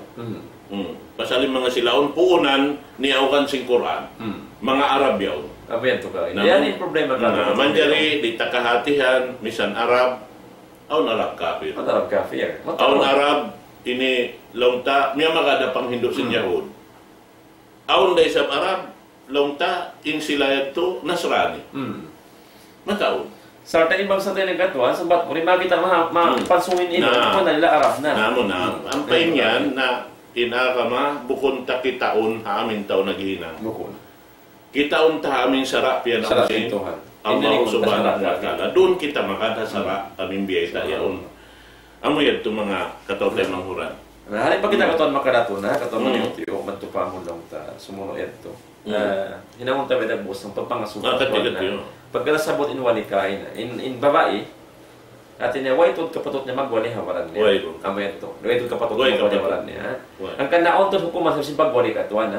Pasalim mga silaon, puunan niyaw kan sing Quran. Mga Arab yaw. Apa yan to ka? Yan yung problema ka. Manjari, di takahatihan, misan Arab, aun Arab kafir. Arab kafir. Aun Arab, ini longta, miya magada pang Hindu sin Yahud. Aun da isang Arab, longta, in sila ito, Nasrani. Mataon. Sa tayo ibang sa tayo ng katuan, sabat mo rin makita mapansungin ino, kung na nila Arab na. Namo na. Ang painyan na inakama, bukon ta kitaon haamin tao naghihinang. Bukon. Kitaon ta haamin sarap yan Sarap ang Tuhan. Allah subhanahu wa ta'ala. Doon kita makadasara aming biyayta yaon. Amo yan ito mga katotay manghuran. Hari pa kita katuan makadato na, katuan maniyutiyo, mantupa mo lang ta, sumuno ito. Hinamon tayo na bus ng pagpangasulat. Pagkasabot in walikain, in babae, atin niya, waitud kapatot niya magwali hawaran niya. Waitud. Amay ito. Waitud kapatot niya magwali hawaran niya. Ang kanaon to hukuman sa simpagwali katuan.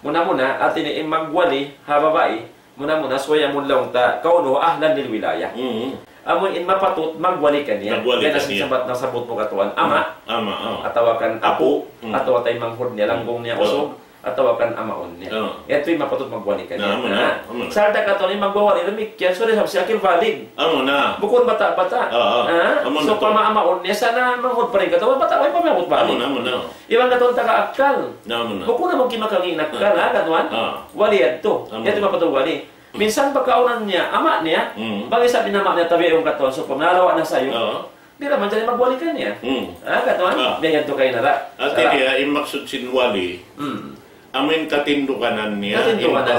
Muna, atin niya magwali ha babae, muna, suwaya mo lang ta, kauno, ahlan nil wilaya. Amoy in mapatot, magwali ka niya. Kaya nasasabat na sabot mo katuan, ama. Atawakan apo, atawa tayo manghod niya, langgong niya usog. Atawakan amaon niya. Ito'y mapatot magwali ka niya. Sarda ka ito niya magwawali, lumikyan, sorry, si Akil valid. Amo na. Bukod bata-bata. So, pamaamaon niya, sana manghod pa rin ka ito. Bata, ay pamahod pa rin. Amo na. Ibang katong taga-akal. Bukod na mong kimakangin akal, ha, katuan? Wali yan ito. Ito'y mapatot wali. Minsan pagkaunan niya, ama niya, bagay sabi na ama niya, tabi yung katuan, so pamnalawa na sa'yo, di naman dyan magwali ka niya. Katuan? Ganyan ito kayo nara. At kaya, imaksud sinwali, amin katindukanan niya,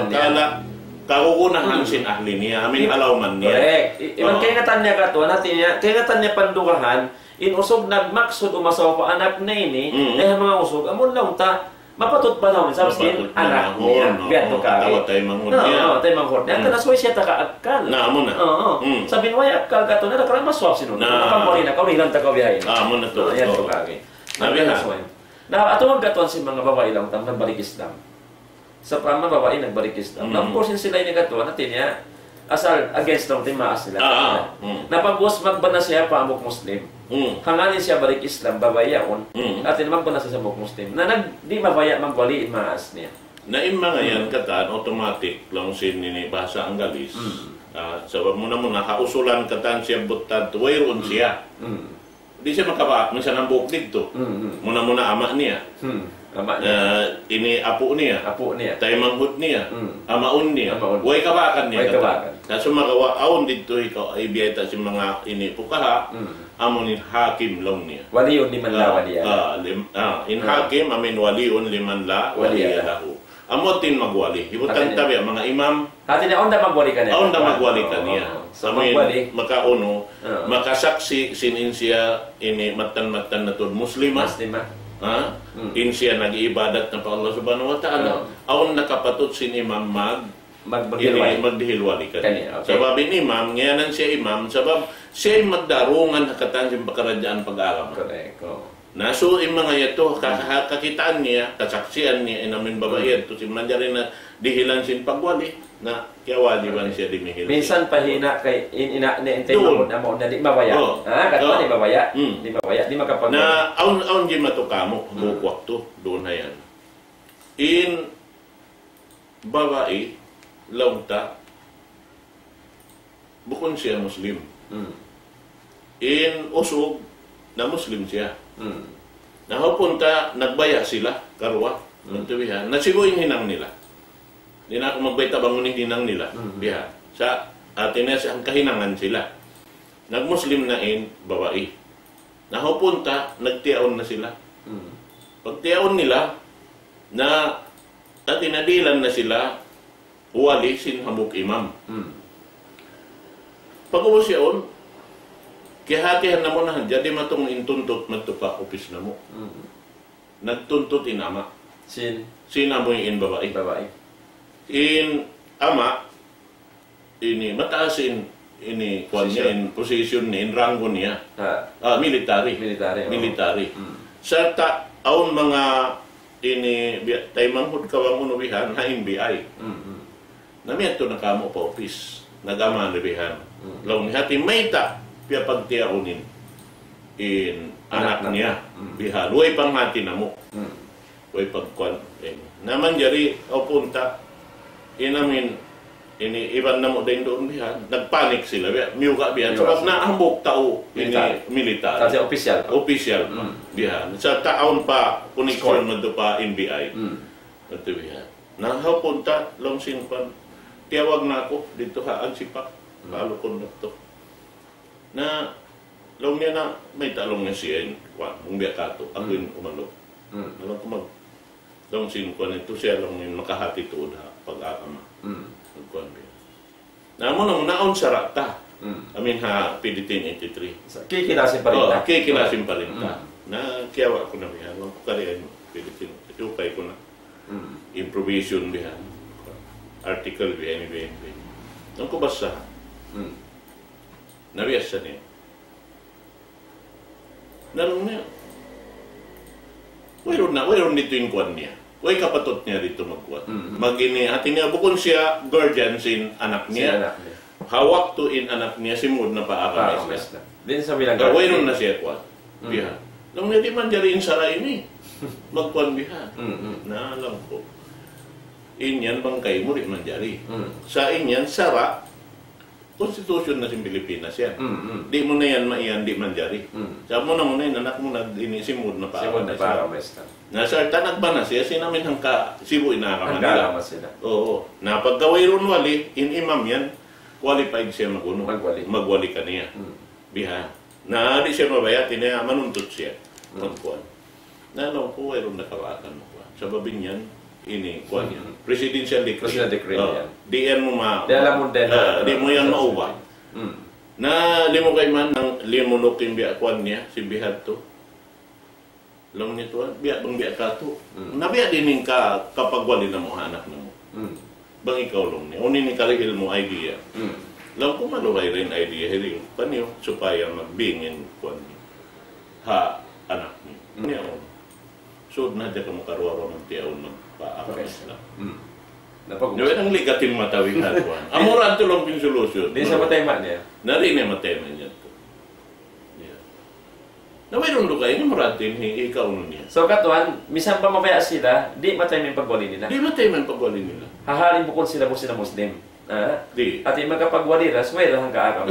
kala kakukunahan sin ahli niya, amin alawman niya. Correct. Iban kaya ngatan niya katuan, kaya ngatan niya pandukahan, inusog nagmaksud umasaw pa anak na ini, mga usog, amon lang ta, mapatot pa daw sa skin anak niya biat to ka tawa tay manghod niya tay manghod niya kana suway siya taka-akal na amo na sabi mo ay akal ka to na karama swap sino na kamori na kami lang taka biyahe amo na to yan to kage na atong gaton si mga babae lang tam nagbalik Islam sa mga babae nagbalik Islam of course sila ini gaton natin niya asal against lang timaas sila napagbuwas magbana siya paamok Muslim hanganin siya balik Islam babayaon at magbana siya sa amok Muslim na di mabaya magwali maas niya na mga yan katan automatic lang sinini bahasa Anggalis sabab muna kausulan katan siya butad wayron siya di siya makabaak minsan ang buhok dito muna ama niya ini apo niya tay manghud niya amaon niya way kabakan niya kaso magawaon dito ikaw ay biyeta si mga ini pukaha amon in hakim long niya waliun liman la waliya in hakim amin waliun liman la waliya lahu amotin magwali ibutan tabi mga imam hati na onda magwali ka niya onda magwali ka niya amin makauno makasaksi sinin siya ini matan-matan na to muslima in siya nag-iibadat na pa Allah subhanahu wa ta'ala aon nakapatot sin imam magdihilwali ka niya sabab in imam ngayanan siya imam sabab siya magdarungan hakatan sa pagkaradyaan pag-alam naso yung mga yato kakitaan niya kasaksian niya inamin babae to si manjari na dihilan sin pagwali na kiyawali man siya dimihil minsan pahina kay ina intay mo na mo na di mabaya katwa di mabaya di makapag na aun di matukamo bukwak to doon na yan in babae lawta bukon siya Muslim in usog na Muslim siya nahupunta nagbaya sila karwa nantubihan nasibuin hinang nila di na ako magbayta bangunin hinang nila biha sa atin na ang kahinangan sila nagmuslim na in babae nahupunta nagtiaon na sila pagtiaon nila na atinadilan na sila wali sin hamuk imam pag-uwas yaon kihatihan na mo na jadi matong intuntot magtupa opis na mo nagtuntot in ama sina mo in babae in ama ini mataas ini kuan niya in position niya in rango niya military sa taon mga ini tay manghud kawang unubihan na NBI namiyato na kamo pa office nagama nabihan long hati mayta piya pagtiaunin in anak niya biha luay panghati na mo luay pagkuan naman jari o punta inamin ini iban na mo din doon biha nagpanik sila miyuka biha sabab naambok tao ini militar kasi official biha sa taon pa koneksyon mo pa NBI ito biha nahapunta long sinpan tiyawag na ako dito haan sipak lalo kondukto na long niya na may talong niya siya kung biya kato ako yung umalo alam ko mag long sin ko nito siya long yung makahati tuod pag-akama nagkuhan biya na mo nang naon sa rata amin ha PDT 83 kikilasin pa rin kikilasin pa rin na kiyawa ko na biya ko kariyan PDT itupay ko na improvisation biya article biya anyway nang ko basa nabiyasa niya. Narong niya. Wayron dito yung kuwan niya. Way kapatot niya dito magkuwan. Magini, atin niya, bukon siya guardian sin anak niya. Hawak to in anak niya, simud na paakamis na. Din sa bilang wayron na siya kuwan. Biha. Nung niya di man dyan saray ni. Magkuwan biha. Na alam ko. Inyan bangkay mo rin man dyan. Sa inyan, sara, konstitusyon na si Pilipinas yan. Di mo na yan maiyan, di man jari. Sabi mo na muna yun, anak mo na inisimod na paaramis na. Nasa tanag ba na siya, sinamin hangka sibu inakaman nila. Sila. Oo. Na pagkaway ron wali, in-imam yan, qualified siya magwali ka niya. Biha. Na di siya mabayatin niya, manuntut siya. Magkuhan. Na alam ko, wayron nakawakan mo. Sa babin yan, ini kuan yan. Presidential decree yan. Di yan mo di mo yan mauba. Na limo kay man ng limunok yung biya kuan niya si Bihat to. Long nito, biya bang biya ka to. Nabiya din ka kapag wali na mo anak na mo. Bang ikaw long ni. Unin ni kalihil mo idea. Lang kung maluhay rin idea, hiring panyo, supaya magbingin kung ha, anak niya. So, na dyan ka mo karuwa ng tiyaw magpa-akas lang. Yung ang ligatin matawing hatuan. Amuran to lang yung solusyon. Di sa matayman niya? Nari na matayman niya to. Na mayroon do kayo, muratin, ikaw niya. So katuan, misan pa mabaya sila, di matayman pagwali nila. Di matayman pagwali nila. Hahalin bukod sila Muslim. Di. At yung magkapagwali ras, way lang ka-agam.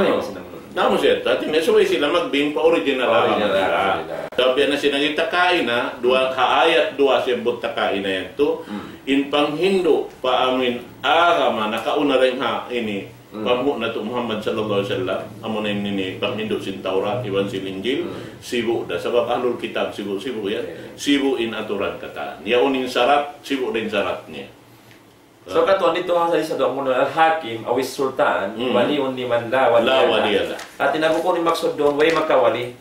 Namo siya, at inasaway sila magbing pa-original nila. Sabi na sinagita kain na, haayat dua siya buta kain na yan to. In panghindo pa amin agama, nakauna rin ha ini, pamu na to Muhammad sallallahu alaihi wasallam, amo na ini panghindo sin Taurat, iwan sin Injil, sibu da. Sabab ahlul kitab, sibu yan. Sibu in aturan kata. Yaunin syarat, sibu din syaratnya. So katuan dito ang salisa doon muna al-hakim awis sultan waliun ni man la waliyala. At tinabukon ni maksud doon way magkawali.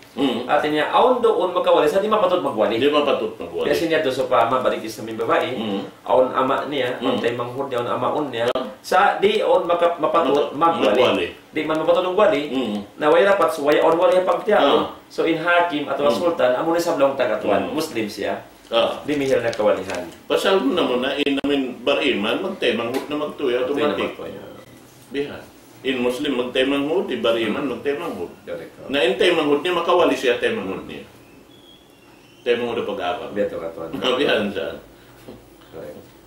At niya aun doon magkawali sa di mapatut magwali. Di mapatut magwali. Kasi niya doon sa pama barikis na babae, aun ama niya, tay manghud niya aun amaon niya. Sa di aun mapatut magwali. Di man mapatut magwali, na way rapat so way aun wali pagtiao. So in hakim atau sultan amo ni sablong tagatuan Muslim siya. Di mihir na kawalihan. Pasal na mo na inamin bariman, magtemanghod na magtuya automatic. Bihan. In Muslim magtemanghod, di bariman magtemanghod. Na in temanghod niya, makawali siya temanghod niya. Temanghod na pag-aapag. Beto katuan. Bihan siya.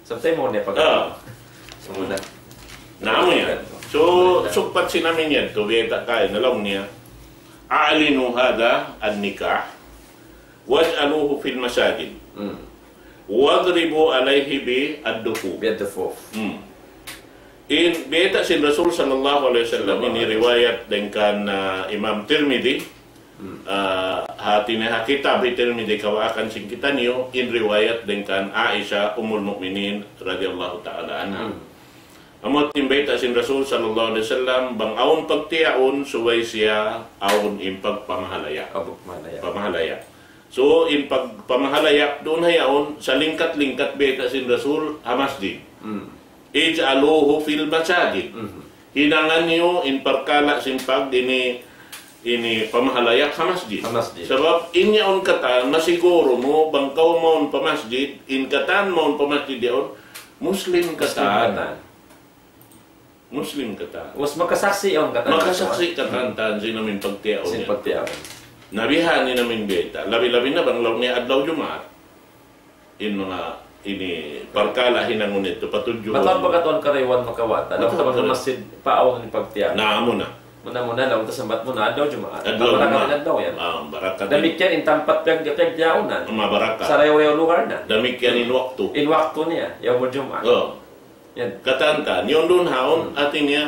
Sabtay mo niya pag-aapag. Sumuna. Naamo yan. So, sukpat sinamin yan, to biyeta kain, nalaw niya, aalinu hada an-nikah, waj'aluhu fil masajid. Wadribu alayhi bi ad-dufu. In beta sin Rasul sallallahu alaihi wasallam ini riwayat dengan Imam Tirmidzi. Hati na kitab Tirmidzi kawakan sing kita niyo in riwayat dengan Aisyah ummul mukminin radhiyallahu taala anha. Amot in beta sin Rasul sallallahu alaihi wasallam bang aun pagtiaon suway siya aun impag pamahalaya. Pamahalaya. So, in pagpamahalayak, doon hayaon, sa lingkat-lingkat beta sin Rasul, hamasjid. Ij'aluhu fil masajid. Hinangan niyo, in parkala sin pag, ini pamahalayak hamasjid. Sebab, inyaon kata, masiguro mo, bangkaw maon pamasjid, in katan maon pamasjid yaon, Muslim kata. Muslim kata. Was makasaksi yaon kata. Makasaksi katantan, sinamin pagtiyaon sin pagtiyaon. Nabihan ni namin beta. Labi-labi na bang law niya adlaw Jumaat. In mga ini parkala hinangon ito patudyo. Matawag pagkatuan karaywan makawata. Dapat naman masjid paaw ni pagtiyan. Naamo na. Muna law tasambat mo na adlaw Jumaat. Adlaw Jumaat. Adlaw yan. Barakat. Damikyan in tampat pagtiyaonan. Mabarakat. Sa rew lugar na. Damikyan in waktu. In waktu niya, yaumul Jumaat. Yan. Katantan, yung doon haon atin niya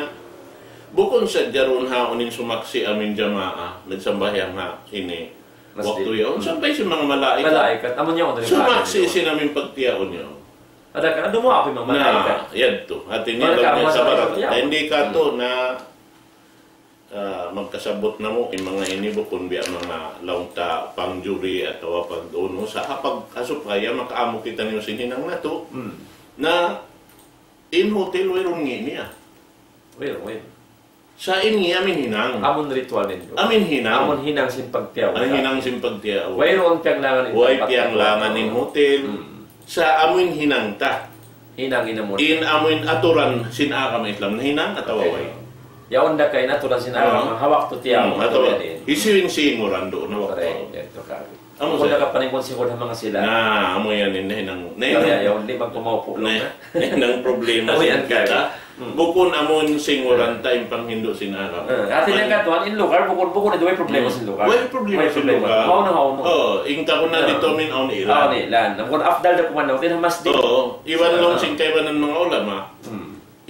bukod sa jaron haonin sumaksi amin jamaah nagsambayang ha ini waktu yun sampay si mga malaikat amon niya sumaksi sinamin pagtiyaon yun ada ka adu mo ako yung mga malaikat yan to atin niya sa barat hindi ka to na magkasabot na mo yung mga ini bukod biya mga launta pang juri atau pag doon sa hapag asupaya makaamo kita niyo sininang na to na in hotel mayroon niya sa ini amin hinang. Amon ritual din. Amin hinang. Amon hinang sin pagtiyaw. Amin hinang sin pagtiyaw. Wayroon piyang langan in way piyang langan in hotel. Sa amin hinang ta. Hinang inamon. In amin aturan sin akam Islam na hinang atawa way. Yaon da kay naturan sin akam hawak to tiyaw. Atawa. Isuing rando na wakto. Ito ka. Amo sa kapaningkon siguro mga sila. Na amo yan hinang. Yaon di magpumaupo lang. Nang problema sin kita. Bukon amon singuran time pang Hindu sinara. Atin ang katuan in lugar bukon na duway problema sin lugar. Way problema sin lugar. Mao na hao no. Ingta ko na dito min on ilan. Ilan. Bukon afdal da kumanaw tin masjid. Iwan long sing kaybanan mga ulama.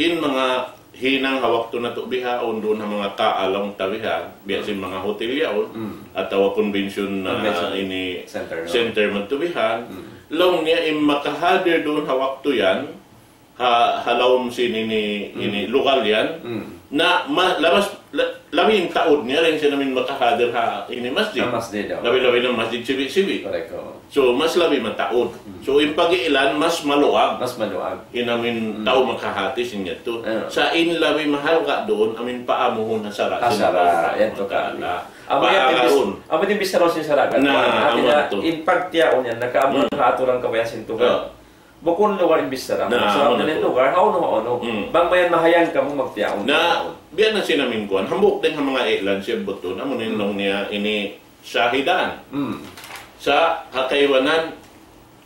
In mga hinang hawak to na to bihaon doon ang mga kaalong tabihan, biya sin mga hotel yaon atau konbensyon na ini center man to bihan. Long niya im makahader doon hawak to yan. Halawom sin ini lokal yan na lamas Labing taon niya rin siya namin makahadir ha ini masjid. Masjid. Labi-labi ng masjid sibi-sibi. Correct. So, mas labi mataon. So, yung pag-iilan, mas maluwag. Mas maluwag. Inamin tao makahati sinya to. Sa inlabi mahal ka doon, amin paamuhon na sara. Kasara. Yan to ka. Amo din bisa ron sin saragat. Na, amo to. Impagtiaon yan, nakaamon ka aturang kabayan sintugan. Bukun lugar imbis sarang. So, na lugar, how no. Bang mayan mahayan ka mong magtiaon. Na, biyan na sinamin ko, hambok din ang mga ilan siya buton, amo ninong niya ini syahidan. Sa kakaiwanan,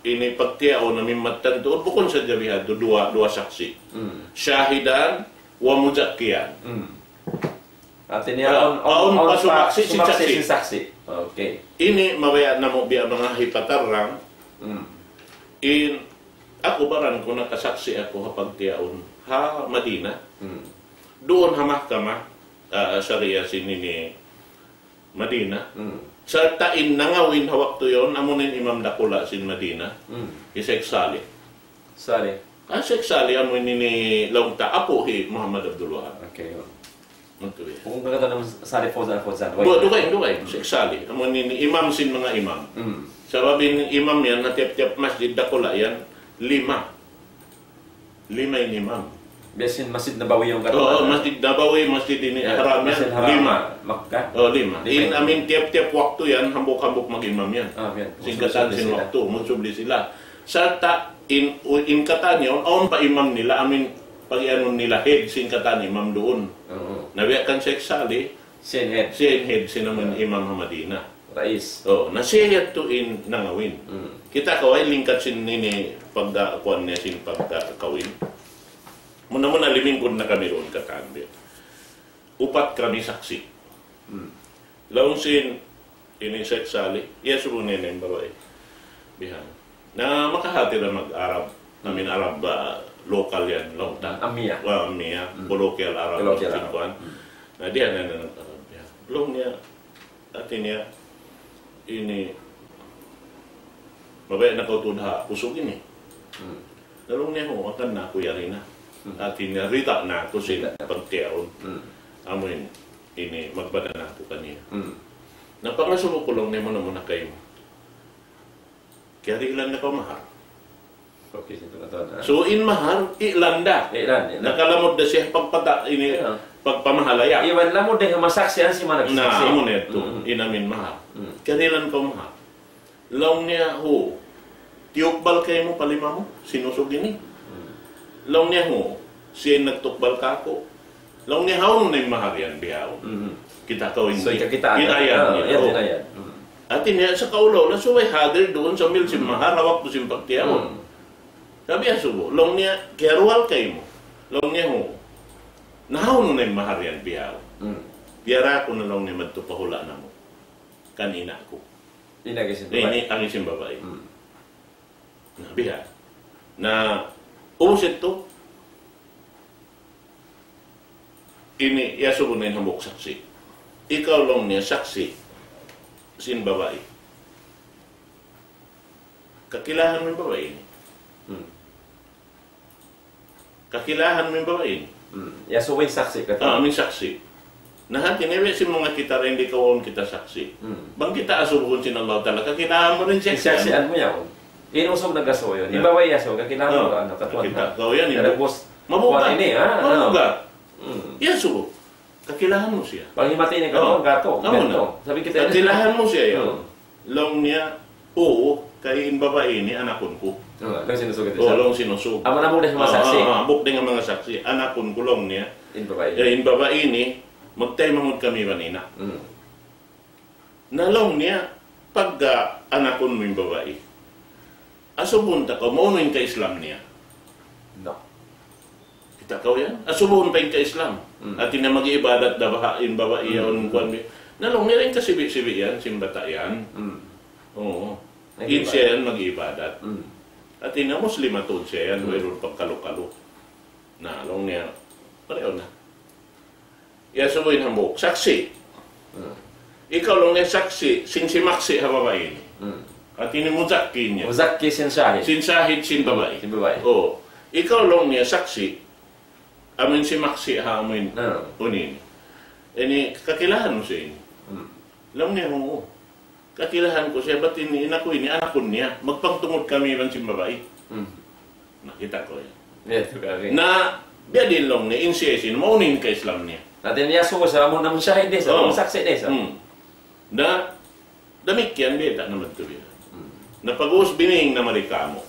ini pagtiao namin matandoon, bukon sa jabihado, dua saksi. Syahidan, wa muzakiyan. At niya, on pasumaksi, saksi. Okay. Ini, mabaya na mo biya mga hipatarang, ako baran ko nakasaksi ako kapag tiyaon ha Madina. Doon ha mahkamah Sharia sinini Madina. Sa tain nangawin hawak to yon amunin Imam Dakula sin Madina. Isek Sali. Isek Sali amunin ni Laungta apo hi Muhammad Abdul Wahab. Okay. Magtuwi. Kung kagata ng Sali Fozan. Dukay. Isek Sali. Amunin ni imam sin mga imam. Sababin imam yan na tiap-tiap masjid Dakula yan 5 yung imam. Biasin Masjid Nabawi yung katuan. Oo, Masjid Nabawi, Masjid ini Haram yan, 5. Makkah? Oo, 5. Amin tiap-tiap waktu yan, hambok-hambok mag-imam yan. Singkatan sin waktu, magsubli sila. Sa in katan yun, aon pa imam nila, amin pag-ianon nila head, singkatan imam doon. Nabiyakan Sheikh Salih, sin head, sinaman Imam Hamadina. Rais. Oh, nasiyat to in nangawin. Kita kaway lingkat sin nini pagdakuan niya sin pagdakawin. Muna liming kun na kami roon katambi. Upat kami saksi. Laung sin ini Sheikh Salih, yes po nene baroy. Bihan. Na makahati na mag-Arab. Namin Arab local yan, long time. Amia. Amia, colloquial Arab. Na diyan na nag-Arab. Long niya, atin niya, ini mabaya na kautudha usog ini. Dalong niya ko akan na kuya rin na. Atin niya rita na ako sila pagtiyaon. Amoy ini magbada na ako kaniya. Napangasulo ko lang niya mo na muna kayo. Kaya ilan na ka mahal. Okay, so in mahal, ilanda. Nakalamod na siya pagpata ini pagpamahalaya. Iwan lamod din masaksihan si managsaksi. Na amo neto inamin mahal. Kanilan ko mahal. Long niya ho. Tiyukbal kayo mo palima mo sinusog ini. Long niya ho. Siya nagtukbal ka ako. Long niya ho na yung mahal yan biyaw. Kita kawin. So ikakitaan. Inayan. Atin niya sa kaulo na suway hadir doon sa mil sim mahal hawak to sim pagtiyaw. Sabi asubo, long niya, kerual kayo mo. Long niya ho, nahaw na yung maharian biyaw. Biyara ko na long niya magtupahula na mo. Kanina ko. Inagisin babae? Ini ang isin babae. Nabiha. Na, umusit to, ini, yasubo na yung hambok saksi. Ikaw long niya, saksi, sin babae. Kakilahan mo yung babae ini. Kakilahan mo yung babae. Yasuway saksi ka. Aming saksi. Nahan, tinewe si mga kita rin, di kawon kita saksi. Bang kita asubuhon sinalaw talaga, kakilahan mo rin siya. Saksian mo yan. Inusog na gaso yun. Iba ba yaso, kakilahan mo ano, katuan ka. Kau yan, mabuga. Mabuga. Yaso. Kakilahan mo siya. Pag himati niya katuan, gato. Sabi kita, kakilahan mo siya yun. Long niya, oo, kay babae ni anakon ko. Long sinusog ito. Long sinusog. Amo na mo din mga saksi. Abok din ang mga saksi. Anakon ko long niya. In babae. In babae ni, magtay mamud kami manina. Nalong niya, pag anakon mo yung babae, asubunta ka, mauno yung ka-Islam niya. No. Kita ka yan? Asubun pa yung ka-Islam. At na mag-iibadat na in babae yun. Nalong niya rin kasibi-sibi yan, simbata yan. Oo. Siya yan mag-iibadat. At ina Muslim atod siya yan, mayroon pang kalo-kalo. Nalong niya, pareho na. Yasubuin hambok, saksi. Ikaw lang niya saksi, sinsimaksi ha babae. At inimuzaki niya. Muzaki sinsahid. Sinsahid sin babae. Sin babae. Oo. Ikaw lang niya saksi, amin simaksi ha amin unin. Ini, kakilahan mo siya ini. Alam niya, oo. Kakilahan ko siya, ba't ina ko ini, anak ko niya. Magpangtungod kami lang si babae. Nakita ko yan. Yes, okay. Na, biya din lang ni insiyasin, maunin ka Islam niya. Natin niya suko sa mo naman siya hindi sa mga saksi din sa. Na, damit yan, biya, naman ito biya. Na pag-uus bining na marikamo.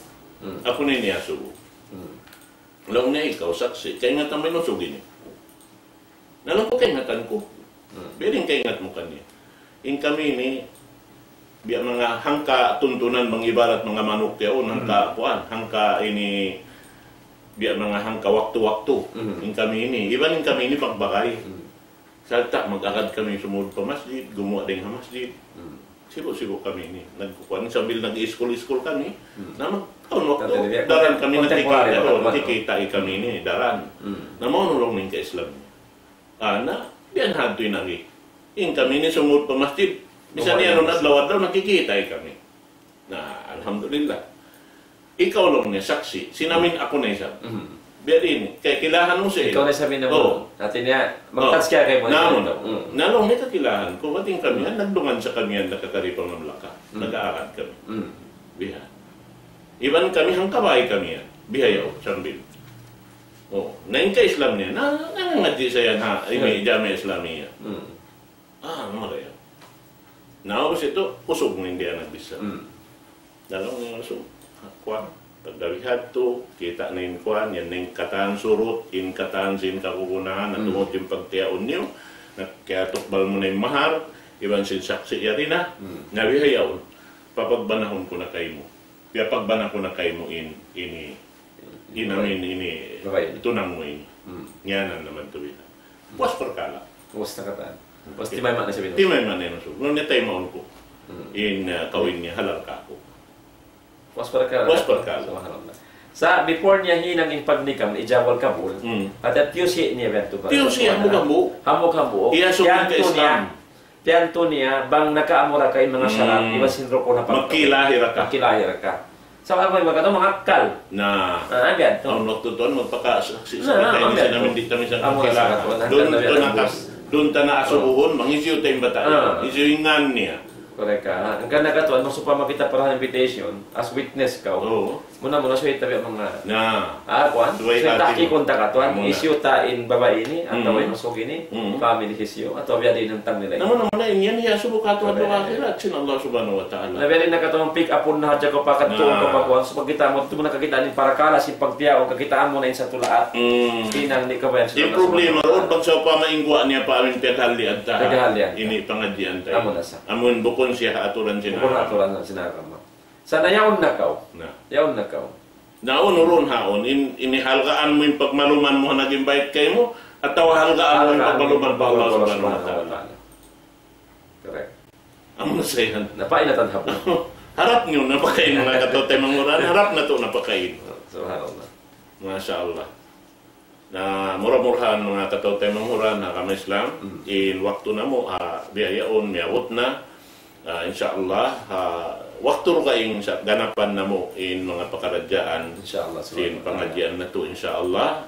Ako na niya suko. Alam niya, ikaw saksi, kaya nga tamay no sugin niya. Nalang ko kaingatan ko. Biring kaingat mo kanya. In kami ni biya mga hangka tuntunan mga ibarat mga manok yaon hangka kuan hangka ini biya mga hangka waktu-waktu. In kami ini iban in kami ini pagbakay. Salta mag-agad kami sumud pa masjid, gumawa din ang masjid. Sigo-sigo kami ni nagkukuan sambil nag-school kami. Na magkaon waktu daran kami nakikita kami ni daran. Na maunulong ning ka Islam. Na biyan hantoy nangi. In kami ni sumud pa masjid. Bisa niya nung adlaw daw nakikita kami. Na alhamdulillah. Ikaw lang niya saksi. Sinamin ako na isa. Biya din. Kaya kilahan mo siya. Ikaw na sabi na mo. Natin niya. Mag-touch kaya kayo mo. Nalong niya kakilahan ko. Bating kami yan. Nagdungan sa kami yan. Nakakaripang ng laka. Nag-aarad kami. Biya. Iban kami hang kabay kami yan. Bihayaw. Sambil. Nain ka Islam niya. Nangangadji sa yan ha. May jami Islamiyya. Maraya. Naubos ito, usog mo hindi yan nagbisa. Dalawang yung usog. Kuwan. Pagdalihat to, kita na yung kuwan, yan na yung kataan surut, yung kataan sin kakukunahan, na tungod yung pagtiyaon niyo, kaya tukbal mo na yung mahar, iban sin saksi yari na, nabihayaw, papagbanahon ko na kayo mo. Kaya pagbanah ko na kayo mo ini tunang mo ini. Nganan naman to ito. Puwas perkala. Puwas na kataan. Puwas timay man na sabi. Timay man na yun. Nung natay maon ko, kawin niya, halal ka ako. Puwas perkala. Puwas perkala. Sa before niya hinang impagnikam, ijawal kabul, at tiyusi niya bento ba? Tiyusi, hamog-hamog. Hamog-hamog. Iya sumin ka Islam. Tiyanto niya, bang nakaamura ka yung mga syarat, iwasin ko na pagkakas. Magkilahira ka. Magkilahira ka. Sa mga mga mga akal. Agad. Ang nagtutuan, magpakasaksi sa kita. Hindi sa namin dito kami sa kakilala. Doon ta na asubuhon, mangisyo tayong bata. Isyo yung ngan niya. Correct ka. Ang ganda ka to, maksud pa makita para invitation, as witness ka. Muna so itabi mga kuan. So taki konta ka to, isyu ta in babae ini atau in masuk ini, family isyu atau biya din tang nila. Naman naman yan ya subukat wa akhirat sin Allah subhanahu wa ta'ala. Na biya din nakatong pick up na hadya ko pakat to ko pa kuan so pagkita mo tumo nakakita ni para kala si pagtiao kakitaan mo na sa tulaat. Tinang di ka ba yan. Yung problema ron pag sa pamaingwa niya pa amin paghalli adta. Ini pangadjian tayo. Amon bukon siya aturan siya. Bukon aturan na sinakama. Sana yaon na kaw. Yaon na kaw. Naon ron haon inihalgaan mo yung pagmaluman mo naging bait kayo mo at halgaan mo yung pagmaluman pa Allah subhanahu wa ta'ala. Correct. Amo na sayan. Napainatan hapon. Harap nyo napakain mga katote manguran. Harap na to napakain. Subhanallah. Masya Allah. Na murah-murahan mga katote manguran na kami Islam. In waktu na mo biyayaon miyawot na. Insyaallah waktu kaing ganapan na mo in mga pakaradyaan insyaallah sin pangadyan na to insyaallah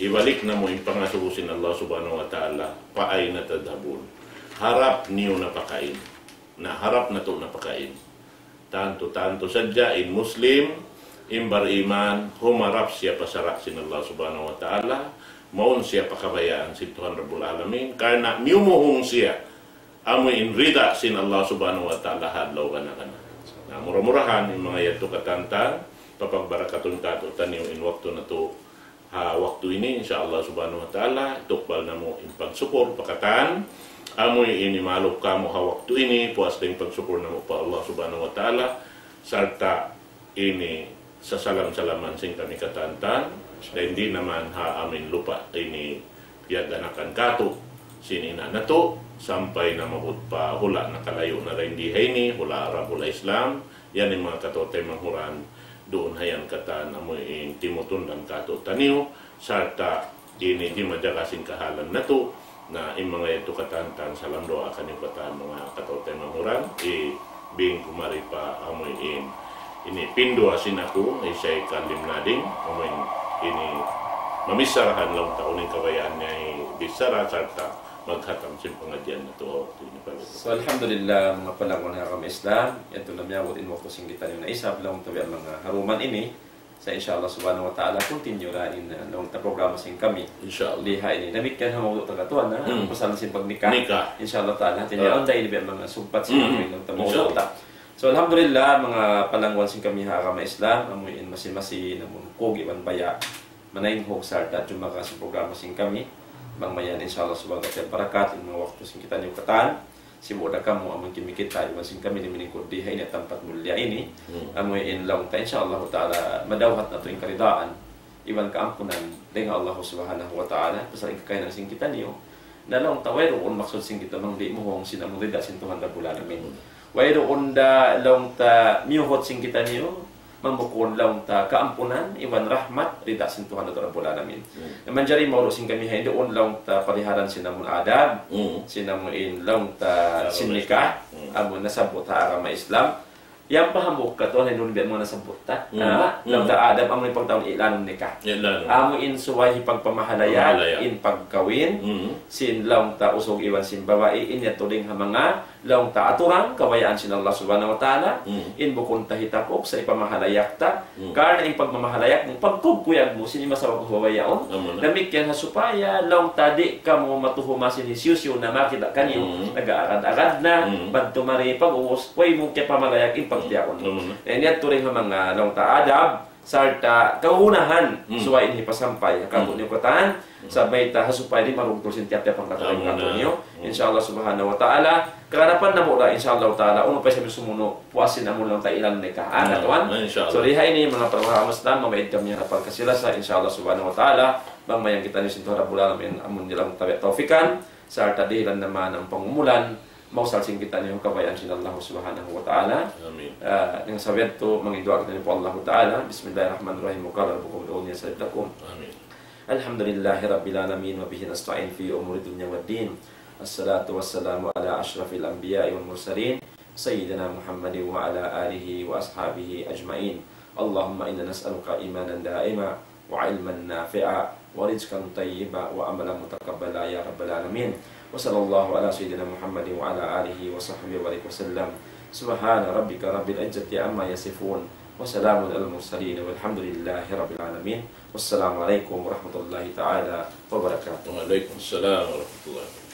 ibalik na mo yung pangasubusin Allah subhanahu wa ta'ala paay na tadhabon harap niyo napakain na harap na to napakain tanto sadya in Muslim imbar iman humarap siya pasarak sin Allah subhanahu wa ta'ala maun siya pakabayaan si Tuhan Rabbul Alamin karena miumuhong siya amoy in rida sin Allah subhanahu wa ta'ala hadlaw ka na. Na murah-murahan yung mga yato katantan, papagbarakatun kato taniyo in waktu na to waktu ini insyaallah subhanahu wa ta'ala tukbal na mo in pagsupor pakatan amoy ini maluk ka mo waktu ini puas din pagsupor na mo pa Allah subhanahu wa ta'ala sarta ini sa salam-salaman sing kami katantan na hindi naman amin lupa ini piyaganakan kato sinina na to sampai na mabut pa hula nakalayo na rin di hayni hula Arab hula Islam yan yung mga katote manghuran doon hayan kata na mo in timutun dan kato taniyo sarta ini di madagasin kahalan na to na yung mga ito katantan salam doa kanyung kata mga katote manghuran bing kumari pa amoy ini pindo asin ako isay kalim nading amoy ini mamisarahan lang taon yung kabayaan niya bisara sarta maghatang sa pangadyan na ito. So alhamdulillah mga palangwan na kami Islam, ito na miyawat in waktu singgitan yung naisab lang tabi ang mga haruman ini sa inshallah subhanahu wa ta'ala continue ranin na nung programa sing kami inshallah liha ini namit kan hamawdo tagatuan na pasalan sin pagnikah inshallah ta'ala Ah. tinyaon dahil biya mga sumpat sin kami nung tamawdo ta. So alhamdulillah mga palangwan sing kami ha kami Islam amuin masin-masin namun kogi man baya manayin hog sarta jumaka sa programa sing kami bangmayan insyaallah subhanahu wa ta'ala barakat in mga waktu sing kita niyo katan simuda kamo among kimikit tayo sing kami ni miningkod di hay na tempat mulia ini amoy in long ta insyaallah ta'ala madawhat na to ing karidaan iwan kaampunan dengan Allah subhanahu wa ta'ala pasaring kakayanan sing kita niyo na long ta wayro on maksud sing kita mang di mo hong sinamong rida sin Tuhan rabbul alamin wayro onda long ta miyuhot sing kita niyo mamukun lang ta kaampunan iwan rahmat rida sin Tuhan rabbul alamin naman jari mawro sing kami hindi on lang ta paliharan sinamon adab sinamon in lang ta sinikah amo nasabot ha agama Islam yang pahamok ka to hinun biya mo nasabot ta lang ta adab amo pagtaon ilan nikah amo in suway pagpamahalaya in pagkawin sin lang ta usog iwan sin babae in yatuling ha mga lang ta aturan kabayaan sin Allah subhanahu wa ta'ala in bukon ta hitapok sa ipamahalayak ta karna in pagmamahalayak mo pagkugkuyag mo sin masawag babayaon namik yan ha supaya lang ta di ka mo matuhumasin hisyusyo na makita kanyo nag-aarad-arad na bantumari pag-uwas way mo kaya pamalayak in pagtiyaon and yan turing ha mga lang ta adab sarta kaunahan suwain hipasampay kato niyo katan sabay ta hasupay di marugtol sin tiap-tiap ang kataring kato niyo insyaallah subhanahu wa ta'ala karapan na mo ra insyaallah ta'ala uno pa sa sumuno puasin amo lang ta ilang nikah katuan so riha ini mga parahamas na mamaid kami na pagkasilasa insyaallah subhanahu wa ta'ala bangmayang kita ni sinto rabbul alamin amon nilang taufikan sarta dilan naman ang pangumulan mausal sing kita niyo kabayan sin Allah subhanahu wa ta'ala amin ning sabiat to mangidua kita ni po Allah ta'ala bismillahirrahmanirrahim qala rabbukum ud'uni astajib lakum amin alhamdulillahi rabbil alamin wa bihi nasta'in fi umuri dunya waddin assalatu wassalamu ala asyrafil anbiya'i wal mursalin sayyidina Muhammadin wa ala alihi wa ashabihi ajma'in Allahumma inna nas'aluka imanan da'ima wa ilman nafi'a wa rizqan tayyiba wa amalan mutaqabbala ya rabbal alamin wa sallallahu ala sayyidina Muhammadin wa ala alihi wa sahbihi wa alihi wasallam subhana rabbika rabbil izzati amma yasifun wa salamun alal mursalin walhamdulillahi rabbil alamin wassalamu alaikum warahmatullahi ta'ala wabarakatuh. Waalaikumsalam warahmatullahi wabarakatuh.